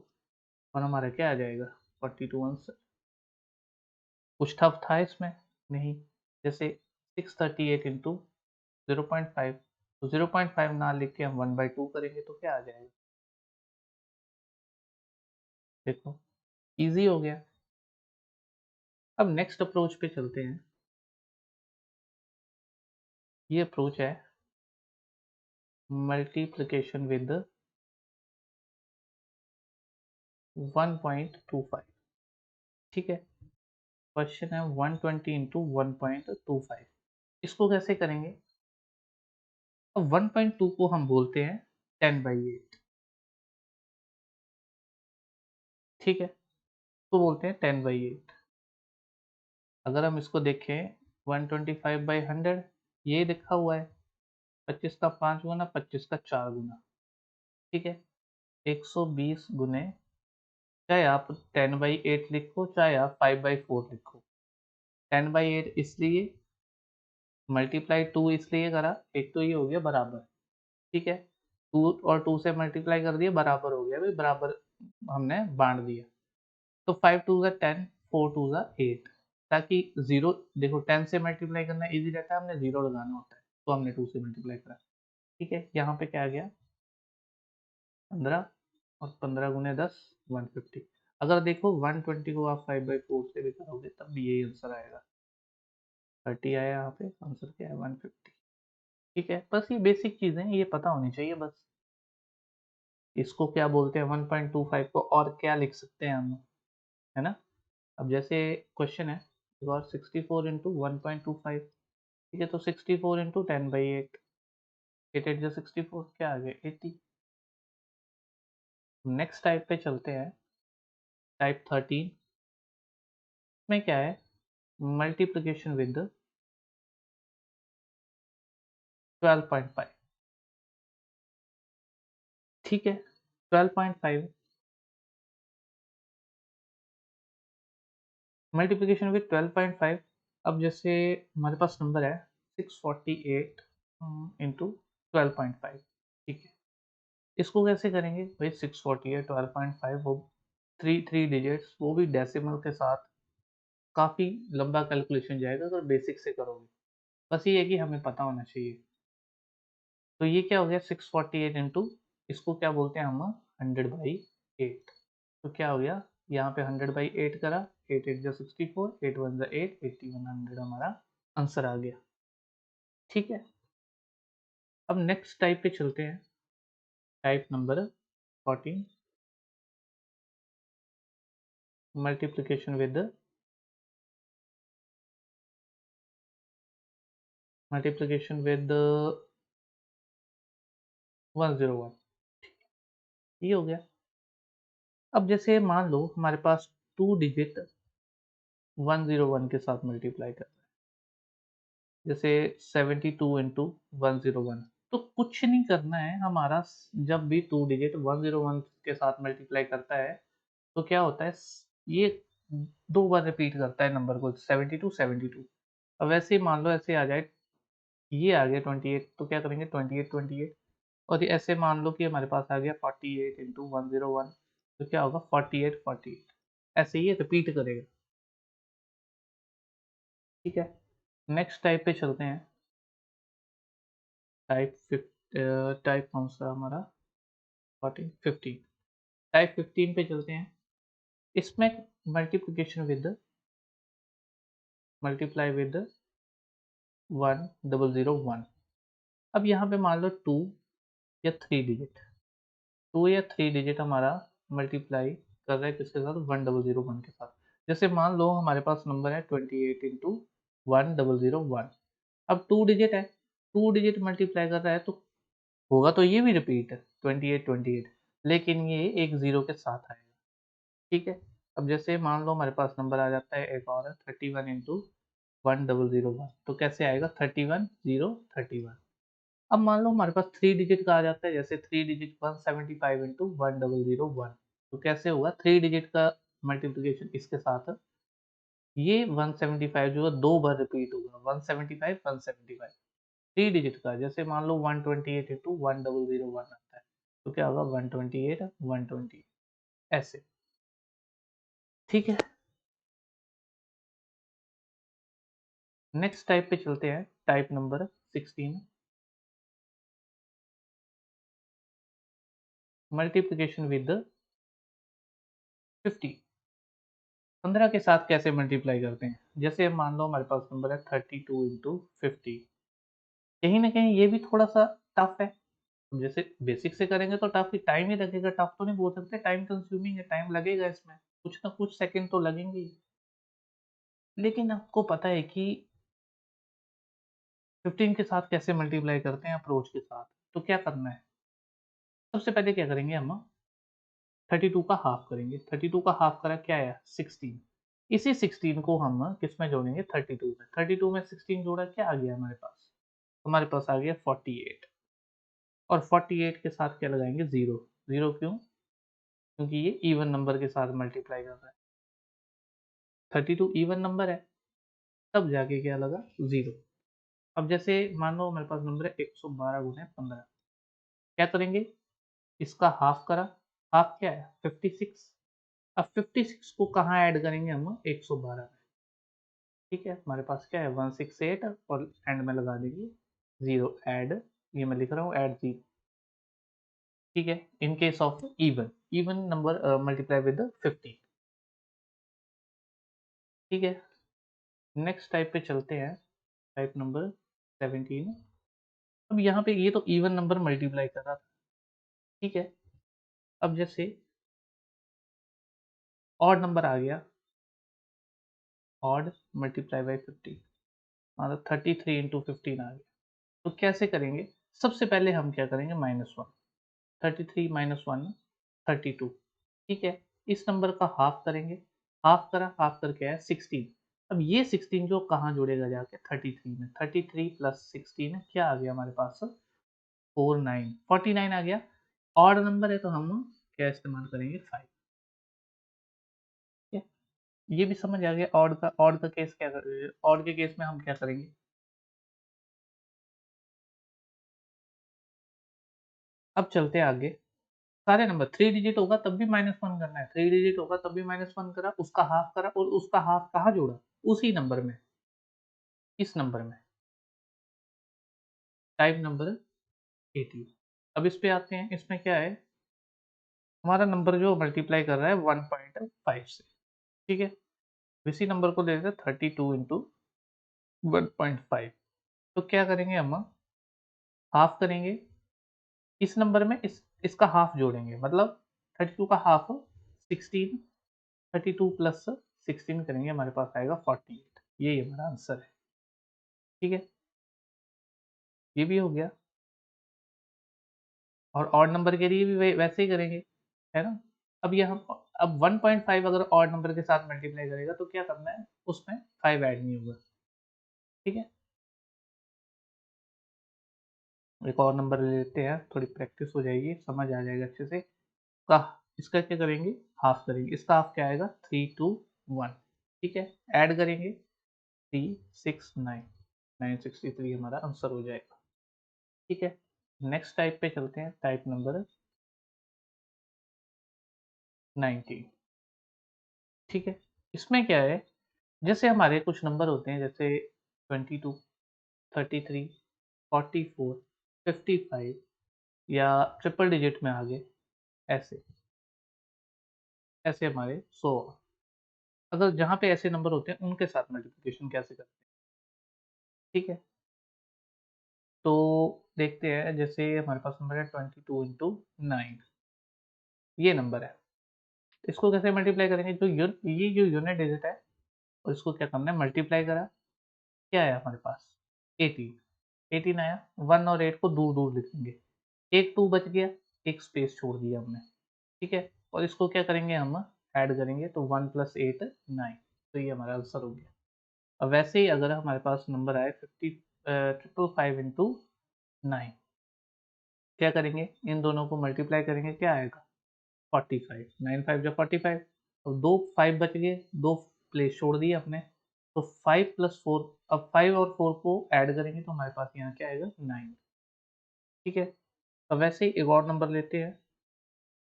और हमारा क्या आ जाएगा, 42 आंसर। कुछ टफ था इसमें? नहीं। जैसे 638 इंटू 0.5, तो 0.5 ना लिख के हम 1/2 करेंगे तो क्या आ जाएगा, देखो इजी हो गया। अब नेक्स्ट अप्रोच पे चलते हैं। ये अप्रोच है मल्टीप्लिकेशन विद 1.25। ठीक है, क्वेश्चन है 120 इंटू 1.25, इसको कैसे करेंगे। अब 1.2 को हम बोलते हैं 10/8। ठीक है, तो बोलते हैं 10/8। अगर हम इसको देखें 125/100, ये लिखा हुआ है, 25 का 5 गुना, 25 का 4 गुना। ठीक है, 120 गुने, चाहे आप 10/8 लिखो, चाहे आप 5/4 लिखो। 10/8 इसलिए, मल्टीप्लाई 2 इसलिए करा, एक तो ये हो गया बराबर। ठीक है, 2 और 2 से मल्टीप्लाई कर दिया, बराबर हो गया भाई, बराबर हमने बांट दिया। तो 5 2 ज़ा 10, 4 2 ज़ा 8, ताकि जीरो, देखो 10 से मल्टीप्लाई करना इजी रहता है, हमने जीरो लगाना होता है, तो हमने 2 से मल्टीप्लाई करा। ठीक है, यहाँ पे क्या आ गया, 15, और 15 गुने 10, 150। अगर देखो 120 को आप 5/4 से भी करोगे तब भी यही आंसर आएगा, 30 आया। यहाँ पे आंसर क्या है, 150। ठीक है, बस ये बेसिक चीजें ये पता होनी चाहिए बस। इसको क्या बोलते हैं 1.25 को, और क्या लिख सकते हैं हम, है ना। अब जैसे क्वेश्चन है, और 64 इंटू 1.25। ठीक है, तो 64 इंटू 10/8, 8 8 जो 64, क्या आ गया, 80। नेक्स्ट टाइप पे चलते हैं, टाइप 13 में क्या है, मल्टीप्लिकेशन विद 12.5। ठीक है, 12.5, मल्टीप्लिकेशन विद 12.5, अब जैसे हमारे पास नंबर है 648 इंटू 12.5, ठीक है। इसको कैसे करेंगे भाई? 648 12.5, वो थ्री डिजिट्स, वो भी डेसिमल के साथ। काफ़ी लंबा कैलकुलेशन जाएगा अगर बेसिक से करोगे। बस ये है कि हमें पता होना चाहिए। तो ये क्या हो गया 648 इंटू, इसको क्या बोलते हैं हम, 100/8। तो क्या हो गया, यहाँ पे 100/8 करा, 8 8 जा 64, 8 1 जा 8, 8100 हमारा आंसर आ गया। ठीक है, अब नेक्स्ट टाइप पे चलते हैं, type number 14, multiplication with multiplication with 101। ये हो गया। अब जैसे मान लो हमारे पास 2 डिजिट 101 के साथ मल्टीप्लाई कर, जैसे 72 इंटू 101। तो कुछ नहीं करना है हमारा, जब भी 2 डिजिट 101 के साथ मल्टीप्लाई करता है तो क्या होता है, ये 2 बार रिपीट करता है नंबर को, 72 72। अब वैसे ही मान लो ऐसे आ जाए, ये आ गया 28, तो क्या करेंगे 28 28। और ये ऐसे मान लो कि हमारे पास आ गया 48 इंटू 101, तो क्या होगा 48 48। ऐसे ही रिपीट करेगा। ठीक है, नेक्स्ट टाइप पे चलते हैं, टाइप टाइप कौन सा हमारा, 15 टाइप 15 पे चलते हैं। इसमें मल्टीप्लिकेशन विद मल्टीप्लाई विद 1001। अब यहाँ पे मान लो 2 या 3 डिजिट, 2 या 3 डिजिट हमारा मल्टीप्लाई कर रहा है किसके साथ, 1001 के साथ। जैसे मान लो हमारे पास नंबर है 28 इंटू 1001। अब 2 डिजिट है, 2 डिजिट मल्टीप्लाई कर रहा है, तो होगा तो ये भी रिपीट 28 28, लेकिन ये एक जीरो के साथ आएगा। ठीक है, अब जैसे मान लो हमारे पास नंबर आ जाता है एक और 31 इंटू 1001, तो कैसे आएगा 31031। अब मान लो हमारे पास 3 डिजिट का आ जाता है, जैसे 3 डिजिट 175 इंटू 1001, तो कैसे होगा 3 डिजिट का मल्टीप्लिकेशन इसके साथ, ये 175 जो है 2 बार रिपीट होगा, 175 175। 3 डिजिट का जैसे मान लो 128 इंटू 1001 आता है, तो क्या होगा 128 120, ऐसे। ठीक है, नेक्स्ट टाइप पे चलते हैं, टाइप नंबर 16, मल्टीप्लिकेशन विद 50। 15 के साथ कैसे मल्टीप्लाई करते हैं, जैसे मान लो हमारे पास नंबर है 32 इंटू 50। कहीं ना कहीं ये भी थोड़ा सा टफ है। जैसे बेसिक से करेंगे तो टफ ही टाइम ही लगेगा, टफ तो नहीं बोल सकते, टाइम कंज्यूमिंग है, टाइम लगेगा इसमें, कुछ ना कुछ सेकंड तो लगेंगे ही। लेकिन आपको पता है कि 15 के साथ कैसे मल्टीप्लाई करते हैं अप्रोच के साथ, तो क्या करना है, सबसे पहले क्या करेंगे हम, 32 का हाफ करेंगे। 32 का हाफ करा क्या है 16, इसी 16 को हम किस में जोड़ेंगे 32 में। 32 में 16 जोड़ा, क्या आ गया हमारे पास, हमारे पास आ गया 48। और 48 के साथ क्या लगाएंगे, जीरो। जीरो क्यों, क्योंकि ये इवन नंबर के साथ मल्टीप्लाई कर रहा है, 32 इवन नंबर है, तब जाके क्या लगा, जीरो। अब जैसे मान लो मेरे पास नंबर है 112 गुने 15, क्या करेंगे, इसका हाफ करा, हाफ क्या है 56। अब 56 को कहाँ ऐड करेंगे हम, 112 में। ठीक है, हमारे पास क्या है 168, और एंड में लगा देंगे जीरो, ऐड, ये मैं लिख रहा हूँ ऐड जीरो। ठीक है, in case of even, even number multiply with 50। ठीक है, नेक्स्ट टाइप पे चलते हैं, टाइप नंबर 17। अब यहाँ पे ये तो इवन नंबर मल्टीप्लाई कर रहा था, ठीक है। अब जैसे ऑड नंबर आ गया, ऑड मल्टीप्लाई बाई 50, मतलब 33 इंटू 15 आ गया, तो कैसे करेंगे, सबसे पहले हम क्या करेंगे -1, 33 माइनस 1 32। ठीक है, इस नंबर का हाफ करेंगे, हाफ करा, हाफ करके आया 16। अब ये 16 जो कहाँ जुड़ेगा जाके 33 में, 33 प्लस 16 क्या आ गया हमारे पास, 49 आ गया। ऑड नंबर है तो हम क्या इस्तेमाल करेंगे 5। ठीक है, ये भी समझ आ गया। ऑड का केस क्या ऑड के केस में हम क्या करेंगे? अब चलते हैं आगे। सारे नंबर 3 डिजिट होगा तब भी -1 करना है, 3 डिजिट होगा तब भी -1 करा, उसका हाफ करा और उसका हाफ कहाँ जोड़ा? उसी नंबर में, इस नंबर में, टाइप नंबर 18। अब इस पे आते हैं, इसमें क्या है? हमारा नंबर जो मल्टीप्लाई कर रहा है 1.5 से, ठीक है? इसी नंबर को ले लेते हैं 32 इंटू 1.5। तो क्या करेंगे हम? हाफ करेंगे इस नंबर में, इसका हाफ जोड़ेंगे, मतलब 32 का हाफ 16, 32 प्लस 16 करेंगे, हमारे पास आएगा 48। यही हमारा आंसर है, ठीक है? ये भी हो गया। और ऑड नंबर के लिए भी वैसे ही करेंगे, है ना? अब ये हम, अब 1.5 अगर ऑड नंबर के साथ मल्टीप्लाई करेगा तो क्या करना है? उसमें 5 ऐड नहीं होगा, ठीक है? एक और नंबर ले लेते हैं, थोड़ी प्रैक्टिस हो जाएगी, समझ आ जाएगा अच्छे से। का इसका क्या करेंगे? हाफ करेंगे। इसका हाफ क्या आएगा? 3 2 1, ठीक है? ऐड करेंगे 3 6 9, 963 हमारा आंसर हो जाएगा, ठीक है? नेक्स्ट टाइप पे चलते हैं, टाइप नंबर 19, ठीक है? इसमें क्या है? जैसे हमारे कुछ नंबर होते हैं, जैसे 22, 33, 44, 55 या ट्रिपल डिजिट में आ गए, ऐसे ऐसे हमारे 100। अगर जहाँ पे ऐसे नंबर होते हैं उनके साथ मल्टीप्लिकेशन कैसे करते हैं, ठीक है? तो देखते हैं, जैसे हमारे पास नंबर है 22 इंटू 9, ये नंबर है। इसको कैसे मल्टीप्लाई करेंगे? ये जो यूनिट डिजिट है, और इसको क्या करना है? मल्टीप्लाई करा, क्या आया हमारे पास? 18, 18 आया। 1 और 8 को दूर दूर लिखेंगे, एक 2 बच गया, एक स्पेस छोड़ दिया हमने, ठीक है? और इसको क्या करेंगे हम? ऐड करेंगे, तो 1 प्लस 8 9, तो ये हमारा आंसर हो गया। अब वैसे ही अगर हमारे पास नंबर आए 555 इंटू 9, क्या करेंगे? इन दोनों को मल्टीप्लाई करेंगे, क्या आएगा? 45, 9 5 जो 45। अब दो 5 बच गए, दो प्लेस छोड़ दिए अपने, तो 5 प्लस 4, अब 5 और 4 को ऐड करेंगे तो हमारे पास यहाँ क्या आएगा? 9, ठीक है? अब वैसे ही एक और नंबर लेते हैं,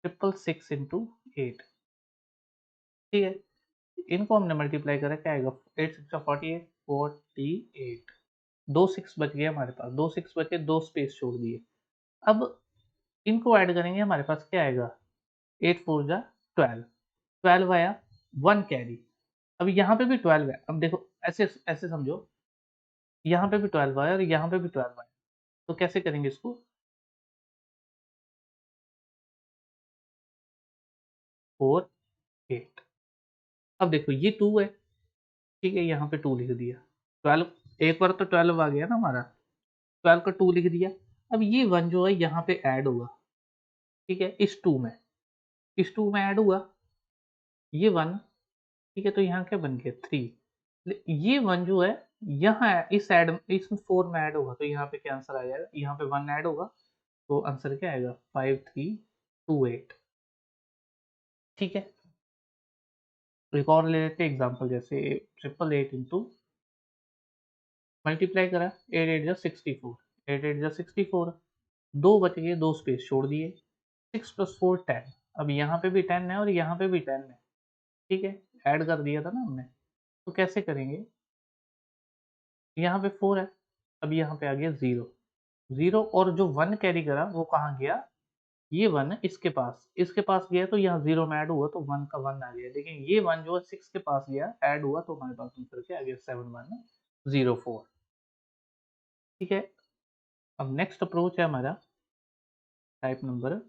666 इंटू 8, ठीक है? इनको हमने मल्टीप्लाई करा, क्या आएगा? 8 6 48, 48। दो 6 बच गए हमारे पास, दो 6 बचे, दो स्पेस छोड़ दिए। अब इनको ऐड करेंगे, हमारे पास क्या आएगा? 8 4 जा 12, 12 आया, 1 कैरी। अब यहाँ पे भी 12 है। अब देखो, ऐसे ऐसे समझो, यहाँ पे भी 12 आया और यहाँ पे भी 12 आया, तो कैसे करेंगे इसको? 4 8। अब देखो ये 2 है, ठीक है? यहाँ पे 2 लिख दिया। 12, एक बार तो 12 आ गया ना हमारा, 12 का 2 लिख दिया। अब ये 1 जो है यहाँ पे ऐड होगा, ठीक है? इस 2 में, इस 2 में ऐड हुआ ये 1, ठीक है? तो यहाँ क्या बन गया? 3। ये 1 जो है यहाँ इस 4 में ऐड होगा, तो यहाँ पे क्या आंसर आ जाएगा? यहाँ पे 1 ऐड होगा, तो आंसर क्या आएगा? 5328, ठीक है? एक और ले लेते हैं एग्जांपल, जैसे 888 इंटू मल्टीप्लाई करा, 8 8 जा 64, 8 8 जा 64, दो बच गए, दो स्पेस छोड़ दिए, 6 प्लस 4 10। अब यहाँ पे भी 10 है और यहाँ पे भी 10 है, ठीक है? ऐड कर दिया था ना हमने, तो कैसे करेंगे? यहाँ पे 4 है, अब यहाँ पे आ गया 0, 0 और जो 1 कैरी करा वो कहाँ गया? ये 1 इसके पास गया, तो यहाँ 0 में ऐड हुआ तो 1 का 1 आ गया। लेकिन ये 1 जो है 6 के पास गया, ऐड हुआ, तो हमारे पास आंसर क्या आ गया? 7104, ठीक है? अब नेक्स्ट अप्रोच है हमारा टाइप नंबर,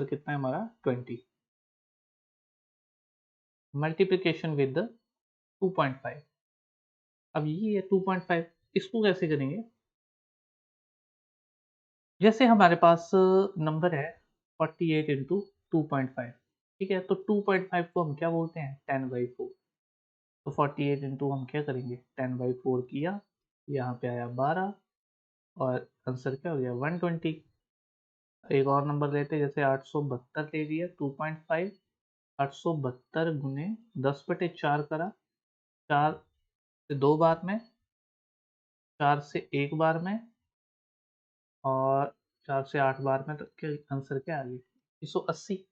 कितना है हमारा? 20, मल्टीप्लिकेशन विद 2.5। अब ये है 2.5, इसको कैसे करेंगे? जैसे हमारे पास नंबर है 48 इंटू 2.5, ठीक है? तो 2.5 को हम क्या बोलते हैं? 10/4। तो 48 इंटू हम क्या करेंगे? 10/4 किया, यहाँ पे आया 12, और आंसर क्या हो गया? 120। एक और नंबर लेते हैं, जैसे 872 ले लिया 2.5, 872 गुने 10/4 करा, 4 से 2 बार में, 4 से 1 बार में और 4 से 8 बार में, तो क्या आंसर क्या आ गया? 180।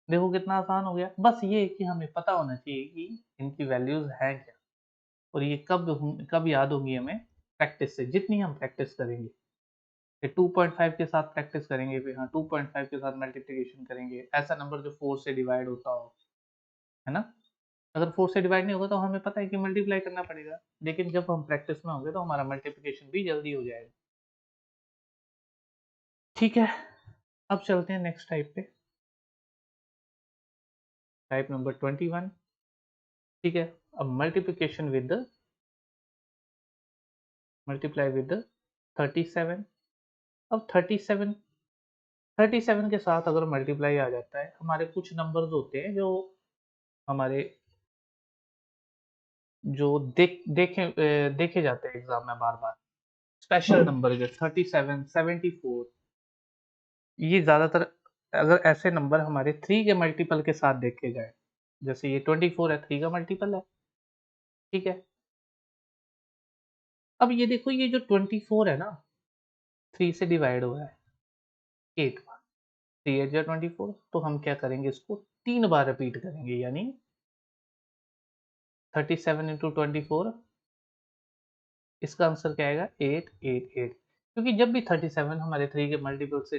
देखो कितना आसान हो गया। बस ये है कि हमें पता होना चाहिए कि इनकी वैल्यूज़ हैं क्या, और ये कब याद होंगी हमें? प्रैक्टिस से। जितनी हम प्रैक्टिस करेंगे, ये 2.5 के साथ प्रैक्टिस करेंगे, फिर हाँ 2.5 के साथ मल्टीप्लिकेशन करेंगे, ऐसा नंबर जो 4 से डिवाइड होता हो, है ना? अगर 4 से डिवाइड नहीं होगा तो हमें पता है कि मल्टीप्लाई करना पड़ेगा, लेकिन जब हम प्रैक्टिस में होंगे तो हमारा मल्टीप्लिकेशन भी जल्दी हो जाएगा। ठीक है, अब चलते हैं नेक्स्ट टाइप पे, टाइप नंबर 21। ठीक है, अब मल्टीप्लाई विद 37। अब 37 के साथ अगर मल्टीप्लाई आ जाता है, हमारे कुछ नंबर्स होते हैं जो हमारे जो देखे जाते हैं एग्जाम में बार बार, स्पेशल नंबर जो 37, 74, ये ज्यादातर अगर ऐसे नंबर हमारे 3 के मल्टीपल के साथ देखे जाए, जैसे ये 24 है, 3 का मल्टीपल है। ठीक है, अब ये देखो, ये जो 24 है ना, 3 से डिवाइड हुआ है 8 बार, 3 8 जा 24, तो हम क्या करेंगे, इसको 3 बार रिपीट करेंगे, यानी 37 इंटू 24, इसका आंसर क्या आएगा? 888। क्योंकि जब भी 37 हमारे 3 के मल्टीपल से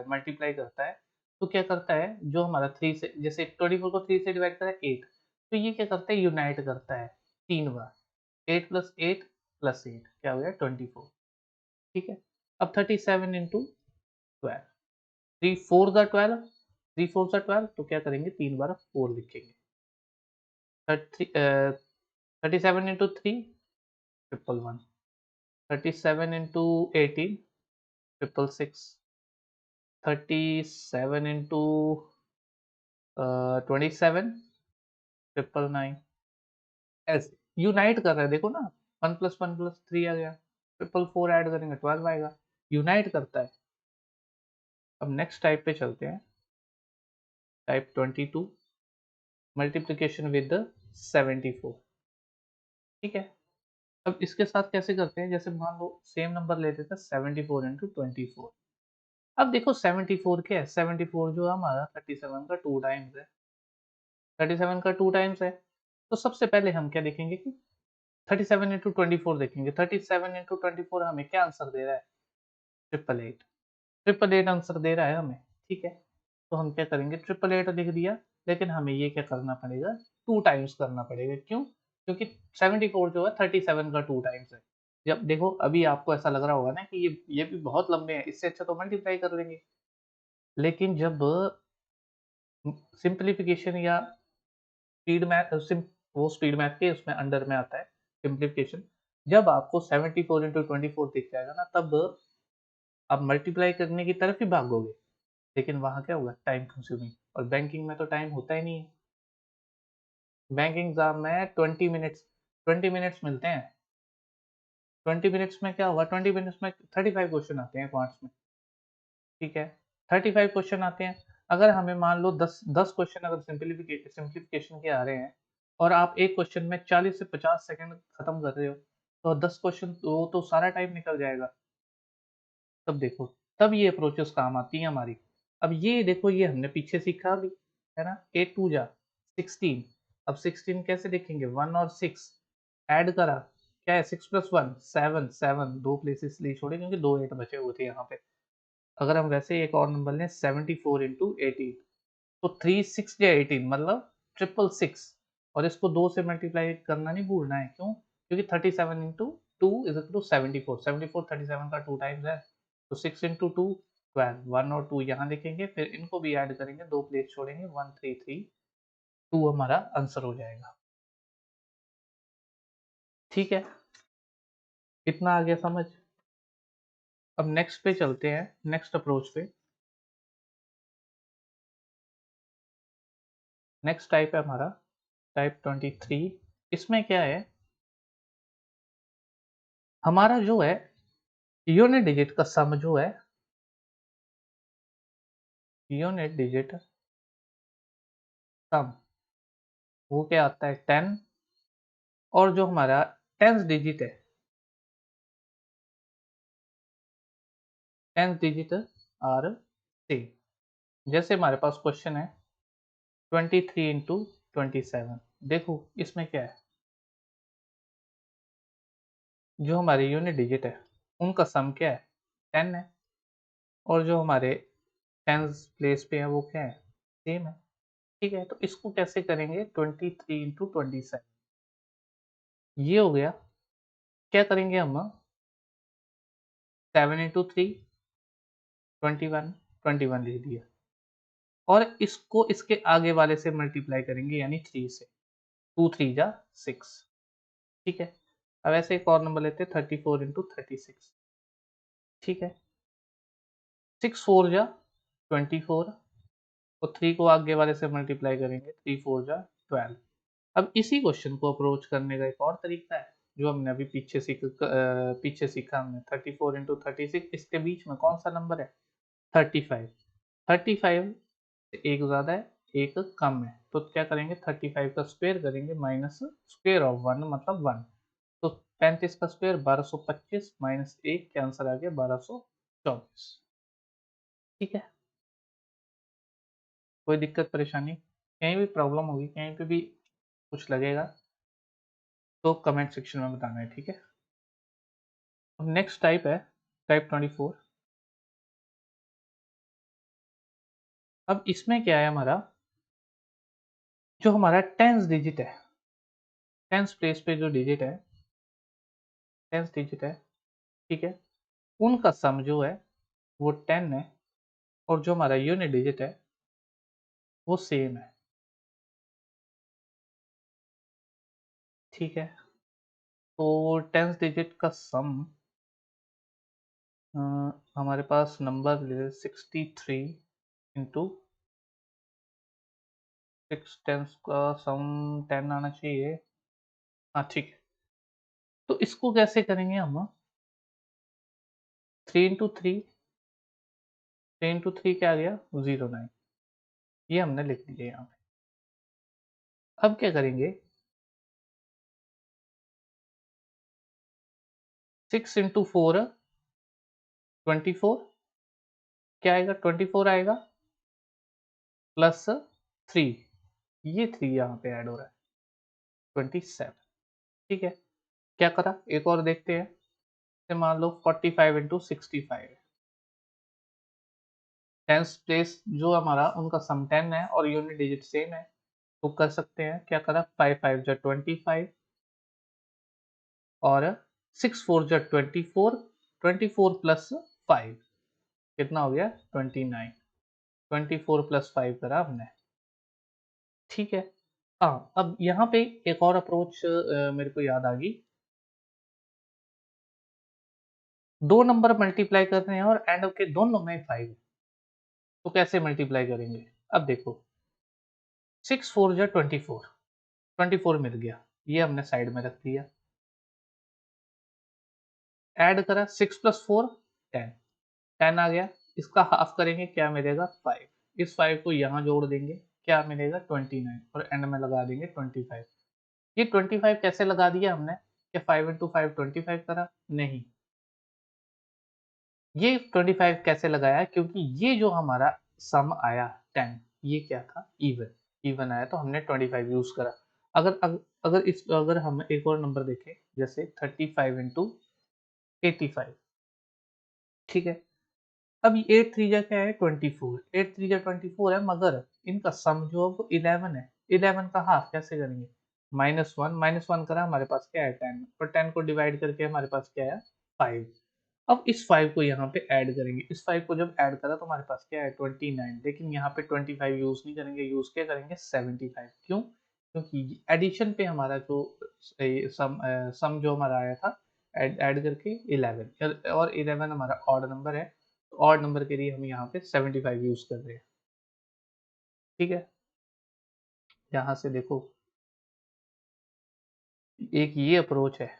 मल्टीप्लाई करता है, तो क्या करता है, जो हमारा 3 से, जैसे 24 को 3 से डिवाइड करा है 8, तो ये क्या करता है, यूनाइट करता है 3 बार। 8 प्लस 8 प्लस 8 क्या हो गया? 24। ठीक है, अब 37 इंटू 12, 3 4 ज़ा 12, 3 4 ज़ा 12, तो क्या करेंगे, 3 बार 4 लिखेंगे। 37 इंटू 3, 111। 37 इंटू 18, 666। 37 इंटू 27, 999। ऐसे यूनाइट कर रहे हैं, देखो ना, 1 प्लस 1 प्लस 3 आ गया, 444 ऐड करेंगे 12 आएगा, यूनाइट करता है। अब नेक्स्ट टाइप पे चलते हैं, टाइप 22, मल्टीप्लिकेशन विद 74। ठीक है, अब इसके साथ कैसे करते हैं, जैसे मान लो सेम नंबर लेते थे, 74 इंटू 24। अब देखो 74 क्या है, 74 जो है हमारा 37 का 2 टाइम्स है, 37 का 2 टाइम्स है। तो सबसे पहले हम क्या देखेंगे कि 37 इंटू 24 देखेंगे, 37 इंटू 24 हमें क्या आंसर दे रहा है? 888। 888 आंसर दे रहा है हमें। ठीक है, तो हम क्या करेंगे, 888 लिख दिया, लेकिन हमें ये क्या करना पड़ेगा, 2 टाइम्स करना पड़ेगा। क्यों? क्योंकि 74 जो है 37 का 2 टाइम्स है। जब देखो, अभी आपको ऐसा लग रहा होगा ना कि ये भी बहुत लंबे हैं, इससे अच्छा तो मल्टीप्लाई कर लेंगे, लेकिन जब सिंप्लीफिकेशन या स्पीड मैथ, वो स्पीड मैथ के उसमें अंडर में आता है सिंप्लीफिकेशन, जब आपको 74 इंटू 24 दिख जाएगा ना, तब आप मल्टीप्लाई करने की तरफ ही भागोगे, लेकिन वहां क्या होगा, टाइम कंज्यूमिंग, और बैंकिंग में तो टाइम होता ही नहीं है। बैंकिंग एग्जाम में 20 मिनट्स मिलते हैं, 20 मिनट्स में क्या होगा, 20 मिनट्स में 35 क्वेश्चन आते हैं क्वांट्स में। ठीक है, 35 क्वेश्चन आते हैं, अगर हमें मान लो 10 क्वेश्चन अगर सिंप्लीफिकेशन के आ रहे हैं, और आप एक क्वेश्चन में 40 से 50 सेकंड खत्म कर रहे हो, तो 10 क्वेश्चन तो सारा टाइम निकल जाएगा। तब देखो, तब ये अप्रोचेस काम आती हैं हमारी। अब ये देखो, ये हमने पीछे सीखा अभी, है ना, 8 2 जा 16। अब 16 कैसे देखेंगे, 1 और 6 ऐड करा, क्या है, 6 प्लस 1 7, 7 दो प्लेसेस इसलिए छोड़े क्योंकि 2 8 बचे हुए थे यहाँ पे। अगर हम वैसे एक और नंबर लें, 74 इंटू 18, तो 3 6 या 18 मतलब 666, और इसको 2 से मल्टीप्लाई करना नहीं भूलना है। क्यों? क्योंकि 37 इंटू 2 इज इक्वल टू 74, 74 37 का 2 टाइम्स है, तो 6 इंटू 2 12, 1 और 2 यहाँ लिखेंगे, फिर इनको भी ऐड करेंगे, 2 प्लेस छोड़ेंगे, 1332 हमारा आंसर हो जाएगा। ठीक है, इतना आ गया समझ। अब नेक्स्ट पे चलते हैं, नेक्स्ट अप्रोच पे। नेक्स्ट टाइप है हमारा टाइप 23। इसमें क्या है, हमारा जो है यूनिट डिजिट का सम जो है, यूनिट डिजिट सम वो क्या आता है 10 और जो हमारा 10th डिजिट है 10th डिजिट आर सेम। जैसे हमारे पास क्वेश्चन है 23 इंटू 27। देखो इसमें क्या है, जो हमारे यूनिट डिजिट है उनका सम क्या है 10 है, और जो हमारे 10th प्लेस पे है वो क्या है सेम है। ठीक है, तो इसको कैसे करेंगे 23 इंटू 27, ये हो गया। क्या करेंगे हम 7 इंटू 3 21, 21 लिख दिया, और इसको इसके आगे वाले से मल्टीप्लाई करेंगे यानी 3 से, 2 3 जा 6। ठीक है, अब ऐसे एक और नंबर लेते हैं 34 इंटू 36। ठीक है, 6 4 जा 24, और 3 को आगे वाले से मल्टीप्लाई करेंगे 3 4 जा 12। अब इसी क्वेश्चन को अप्रोच करने का एक और तरीका है जो हमने अभी पीछे सीखा हमने 34 इंटू 36, इसके बीच में कौन सा नंबर है 35। 35 से एक ज़्यादा है एक कम है, तो क्या करेंगे 35 का स्क्वायर करेंगे माइनस स्क्वायर ऑफ 1 मतलब 1। तो 35 का स्क्वायर 1225 माइनस 1 के आंसर आ गया 1224। ठीक है, कोई दिक्कत परेशानी, कहीं भी प्रॉब्लम होगी, कहीं पे भी कुछ लगेगा तो कमेंट सेक्शन में बताना है। ठीक है, अब नेक्स्ट टाइप है टाइप 24। अब इसमें क्या है हमारा, जो हमारा टेंस डिजिट है, टेंस प्लेस पे जो डिजिट है, टेंस डिजिट है, ठीक है, उनका सम जो है वो 10 है, और जो हमारा यूनिट डिजिट है वो सेम है। ठीक है, तो टेंस डिजिट का सम हमारे पास नंबर 63 इंटू 6, टेंस का सम 10 आना चाहिए। हाँ ठीक है, तो इसको कैसे करेंगे हम 3 इंटू 3, 3 इंटू 3 क्या आ गया 09, ये हमने लिख दिया यहाँ पे। अब क्या करेंगे 6 इंटू 4 24, क्या आएगा 24 आएगा प्लस 3, ये 3 यहाँ पे ऐड हो रहा है 27। ठीक है, क्या करा एक और देखते हैं, जैसे मान लो 45 इंटू 65, टेंस प्लेस जो हमारा उनका सम 10 है और यूनिट डिजिट सेम है, तो कर सकते हैं क्या करा 5 5 जा 25, और 6 4 जा 24, 24 प्लस 5 कितना हो गया 29, 24 प्लस 5 करा हमने। ठीक है, हाँ अब यहाँ पे एक और अप्रोच मेरे को याद आ गई, दो नंबर मल्टीप्लाई कर रहे हैं और एंड के दोनों में 5 है, तो कैसे मल्टीप्लाई करेंगे। अब देखो 6 4 जा 24, 24 मिल गया, ये हमने साइड में रख दिया, ऐड करा 6 प्लस 4 10, 10 आ गया, इसका हाफ करेंगे क्या मिलेगा 5, इस 5 को यहाँ जोड़ देंगे क्या मिलेगा 29, और एंड में लगा देंगे 25। ये 25 कैसे लगा दिया हमने, क्या 5 इंटू 5 25 करा, नहीं, ये 25 कैसे लगाया, क्योंकि ये जो हमारा सम आया 10, ये क्या था इवन, इवन आया तो हमने 25 यूज करा। अगर हम एक और नंबर देखें जैसे 35 इंटू 85। ठीक है, अब ये 8 3 जा क्या है 24, 8 3 जा 24 है, मगर इनका सम जो है वो 11 है, 11 का हाफ कैसे करेंगे -1, -1 करा हमारे पास क्या है 10, और 10 को डिवाइड करके हमारे पास क्या है 5। अब इस 5 को यहाँ पे ऐड करेंगे, इस 5 को जब ऐड करा तो हमारे पास क्या है 29, लेकिन यहाँ पे 25 यूज नहीं करेंगे, यूज क्या करेंगे 75। क्यों, क्योंकि एडिशन पे हमारा जो सम जो हमारा आया था ऐड करके 11, और 11 हमारा ऑड नंबर है, तो ऑड नंबर के लिए हम यहाँ पे 75 यूज कर रहे हैं। ठीक है, यहाँ से देखो एक ये अप्रोच है,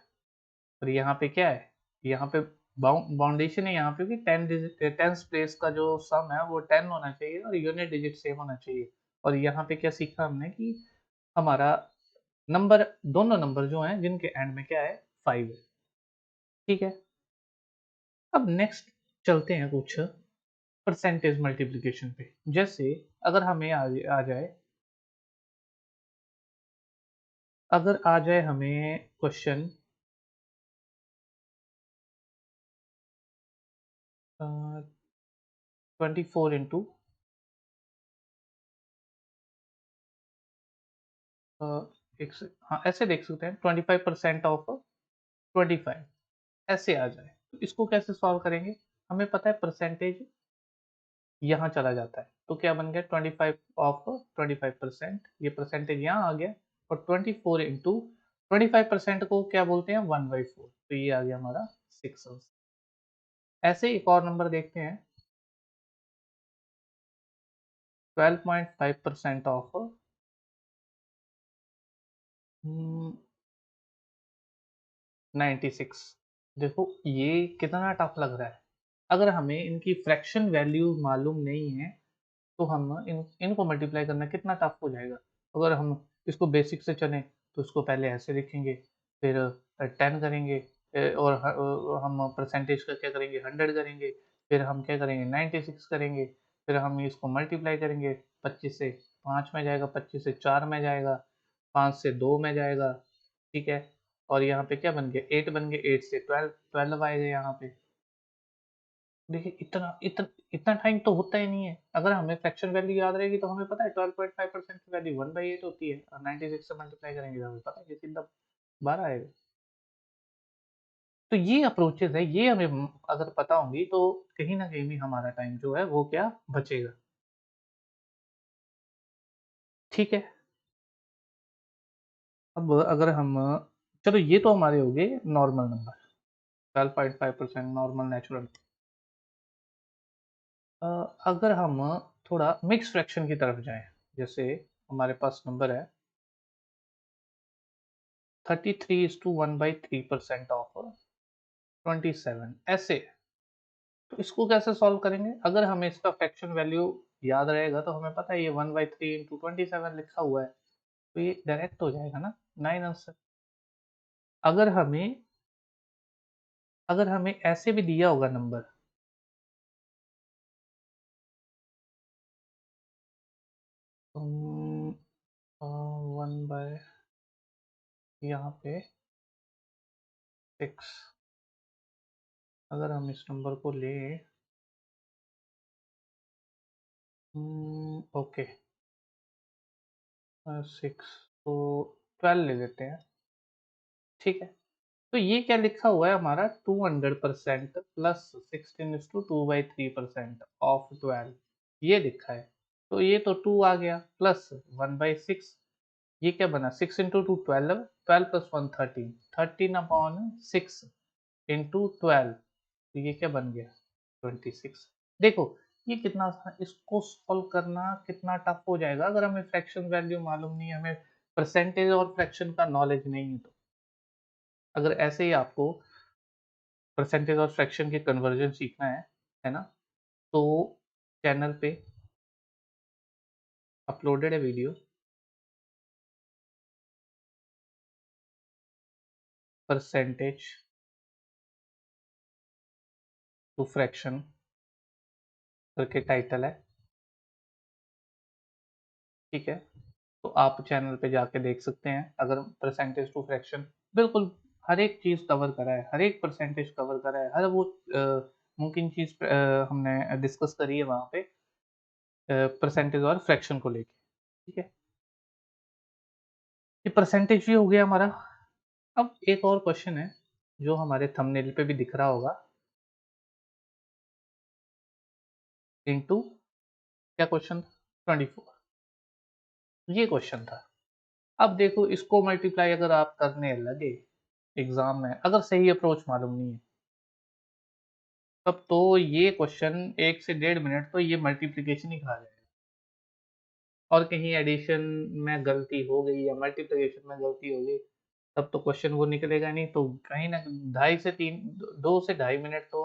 और यहाँ पे क्या है, यहाँ पे बाउंडेशन है यहाँ पे कि 10 टेंस प्लेस का जो सम है वो 10 होना चाहिए और यूनिट डिजिट सेम होना चाहिए। और यहाँ पे क्या सीखा हमने कि हमारा नंबर, दोनों नंबर जो हैं जिनके एंड में क्या है 5 है। ठीक है, अब नेक्स्ट चलते हैं कुछ परसेंटेज मल्टीप्लिकेशन पे। जैसे अगर हमें आ जाए, अगर आ जाए हमें क्वेश्चन 24 इंटू हाँ ऐसे देख सकते हैं 25% ऑफ 25, ऐसे आ जाए तो इसको कैसे सॉल्व करेंगे? हमें पता है परसेंटेज यहाँ चला जाता है, तो क्या बन गया 25 ऑफ 25%, ये परसेंटेज यहाँ आ गया, और 24 इंटू 25% को क्या बोलते हैं 1/4, तो ये आ गया हमारा 6 आंसर। ऐसे एक और नंबर देखते हैं 12.5% ऑफ 96। देखो ये कितना टफ लग रहा है। अगर हमें इनकी फ्रैक्शन वैल्यू मालूम नहीं है तो हम इनको मल्टीप्लाई करना कितना टफ हो जाएगा। अगर हम इसको बेसिक से चलें तो इसको पहले ऐसे लिखेंगे, फिर 10 करेंगे, और हम परसेंटेज का क्या करेंगे 100 करेंगे, फिर हम क्या करेंगे 96 करेंगे, फिर हम इसको मल्टीप्लाई करेंगे 25 से 5 में जाएगा, 25 से 4 में जाएगा, 5 से 2 में जाएगा। ठीक है, और यहाँ पे क्या बन गया 8 बन गए, 8 से 12 आएगा यहाँ पे। देखिए इतना इतना इतना टाइम तो होता ही नहीं है। अगर हमें फ्रैक्शन वैल्यू याद रहेगी तो हमें पता है 12.5% की वैल्यू 1/8 होती है, और 96 से मल्टीप्लाई करेंगे तो हमें पता है कि सीधा 12 आएगा। तो ये अप्रोचेस है, ये हमें अगर पता होंगी तो कहीं ना कहीं भी हमारा टाइम जो है वो क्या बचेगा। ठीक है, अब अगर हम, चलो ये तो हमारे हो गए नॉर्मल नंबर, 12.5% नॉर्मल नेचुरल। अगर हम थोड़ा मिक्स फ्रैक्शन की तरफ जाएं, जैसे हमारे पास नंबर है 33:1/3% ऑफ 27, ऐसे। तो इसको कैसे सॉल्व करेंगे? अगर हमें इसका फ्रैक्शन वैल्यू याद रहेगा तो हमें पता है ये 1/3 इंटू 27 लिखा हुआ है, तो ये डायरेक्ट हो जाएगा ना 9 आंसर। अगर हमें अगर हमें ऐसे भी दिया होगा नंबर, 1 बाय यहाँ पे 6, अगर हम इस नंबर को लें, ओके 6, तो 12 ले लेते हैं। ठीक है, तो ये क्या लिखा हुआ है हमारा 200% प्लस 16:2/3% ऑफ 12, ये लिखा है। तो ये तो 2 आ गया प्लस 1/6, ये क्या बना 6 इंटू 2 12, 12 प्लस 1 13, 13/6 इंटू 12, तो ये क्या बन गया 26। देखो ये कितना आसान, इसको सॉल्व करना कितना टफ हो जाएगा अगर हमें फ्रैक्शन वैल्यू मालूम नहीं है, हमें परसेंटेज और फ्रैक्शन का नॉलेज नहीं है। तो अगर ऐसे ही आपको परसेंटेज और फ्रैक्शन के कन्वर्जन सीखना है ना, तो चैनल पे अपलोडेड है वीडियो परसेंटेज टू फ्रैक्शन करके टाइटल है। ठीक है, तो आप चैनल पे जाके देख सकते हैं। अगर परसेंटेज टू फ्रैक्शन बिल्कुल हर एक चीज़ कवर करा है, हर एक परसेंटेज कवर करा है, हर वो मुमकिन चीज़ हमने डिस्कस करी है वहाँ पे परसेंटेज और फ्रैक्शन को लेके। ठीक है, ये परसेंटेज भी हो गया हमारा। अब एक और क्वेश्चन है जो हमारे थंबनेल पे भी दिख रहा होगा, इनटू क्या क्वेश्चन 24, ये क्वेश्चन था। अब देखो इसको मल्टीप्लाई अगर आप करने लगे एग्जाम में, अगर सही अप्रोच मालूम नहीं है, तब तो ये क्वेश्चन 1 से 1.5 मिनट तो ये मल्टीप्लिकेशन ही खा जाएगा। और कहीं एडिशन में गलती हो गई या मल्टीप्लिकेशन में गलती हो गई, तब तो क्वेश्चन वो निकलेगा नहीं, तो कहीं ना 2 से ढाई मिनट तो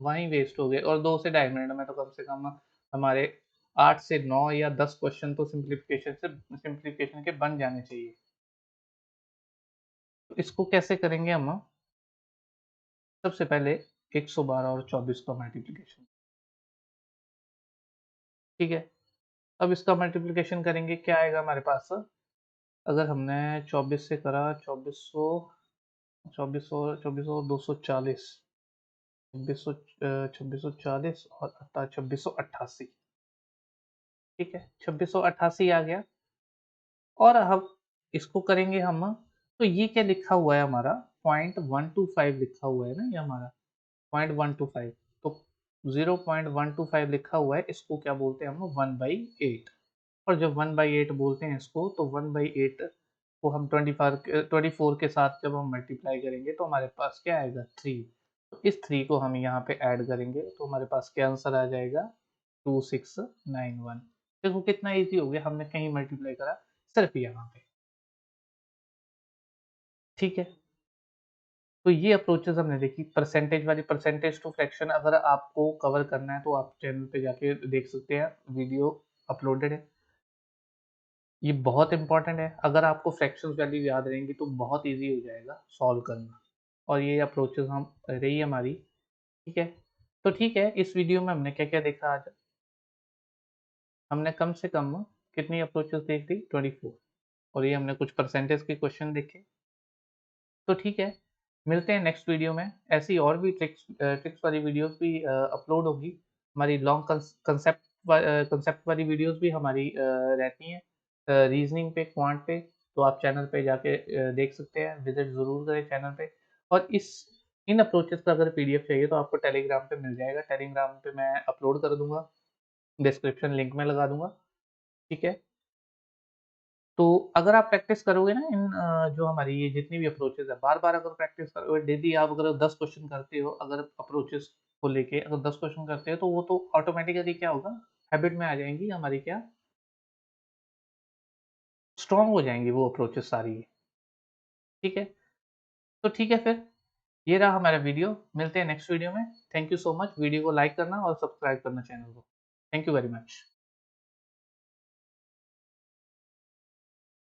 वहीं वेस्ट हो गए, और 2 से ढाई मिनट में तो कम से कम हमारे 8 से 9 या 10 क्वेश्चन तो सिंप्लीफिकेशन के बन जाने चाहिए। तो इसको कैसे करेंगे हम? सबसे पहले 112 और 24 का मल्टीप्लिकेशन, ठीक है। अब इसका मल्टीप्लिकेशन करेंगे, क्या आएगा हमारे पास? अगर हमने 24 से करा 2400, 2400 240, 2640 और 2688, ठीक है, 2688 आ गया। और अब इसको करेंगे हम, तो ये क्या लिखा हुआ है हमारा? 0.125 लिखा हुआ है ना ये हमारा, 0.125। तो 0.125 लिखा हुआ है, इसको क्या बोलते हैं हम? 1/8। और जब 1/8 बोलते हैं इसको, तो 1/8 को हम 24 के साथ जब हम मल्टीप्लाई करेंगे तो हमारे पास क्या आएगा? 3। तो इस 3 को हम यहाँ पे ऐड करेंगे तो हमारे पास क्या आंसर आ जाएगा? 2691। देखो कितना इजी हो गया, हमने कहीं मल्टीप्लाई करा, सिर्फ यहाँ पे, ठीक है। तो ये अप्रोचेस हमने देखी। परसेंटेज वाली, परसेंटेज टू फ्रैक्शन अगर आपको कवर करना है तो आप चैनल पे जाके देख सकते हैं, वीडियो अपलोडेड है। ये बहुत इंपॉर्टेंट है, अगर आपको फ्रैक्शंस वैल्यू याद रहेंगी तो बहुत इजी हो जाएगा सॉल्व करना। और ये अप्रोचेस हम रही हमारी, ठीक है। तो ठीक है, इस वीडियो में हमने क्या क्या देखा आज? हमने कम से कम कितनी अप्रोचेस देख ली? 24। और ये हमने कुछ परसेंटेज के क्वेश्चन देखे। तो ठीक है, मिलते हैं नेक्स्ट वीडियो में। ऐसी और भी ट्रिक्स वाली वीडियोस भी अपलोड होगी। हमारी लॉन्ग कंसेप्ट वाली वीडियोस भी हमारी रहती हैं, रीजनिंग पे, क्वांट पे। तो आप चैनल पे जाके देख सकते हैं, विजिट ज़रूर करें चैनल पे। और इन अप्रोचेस का अगर पीडीएफ चाहिए तो आपको टेलीग्राम पे मिल जाएगा, टेलीग्राम पे मैं अपलोड कर दूंगा, डिस्क्रिप्शन लिंक में लगा दूंगा, ठीक है। तो अगर आप प्रैक्टिस करोगे ना इन जो हमारी ये जितनी भी अप्रोचेज़ है, बार-बार अगर प्रैक्टिस करोगे, डेली आप अगर 10 क्वेश्चन करते हो, अगर अप्रोचेज़ को लेके अगर 10 क्वेश्चन करते हो, तो वो तो ऑटोमैटिकली क्या होगा, हैबिट में आ जाएँगी हमारी, क्या, स्ट्रॉन्ग हो जाएँगी वो अप्रोचेज़ सारी, ठीक है। तो ठीक है फिर, ये रहा हमारा वीडियो, मिलते हैं नेक्स्ट वीडियो में। Thank you so much, video को लाइक करना और सब्सक्राइब करना चैनल को। Thank you very much.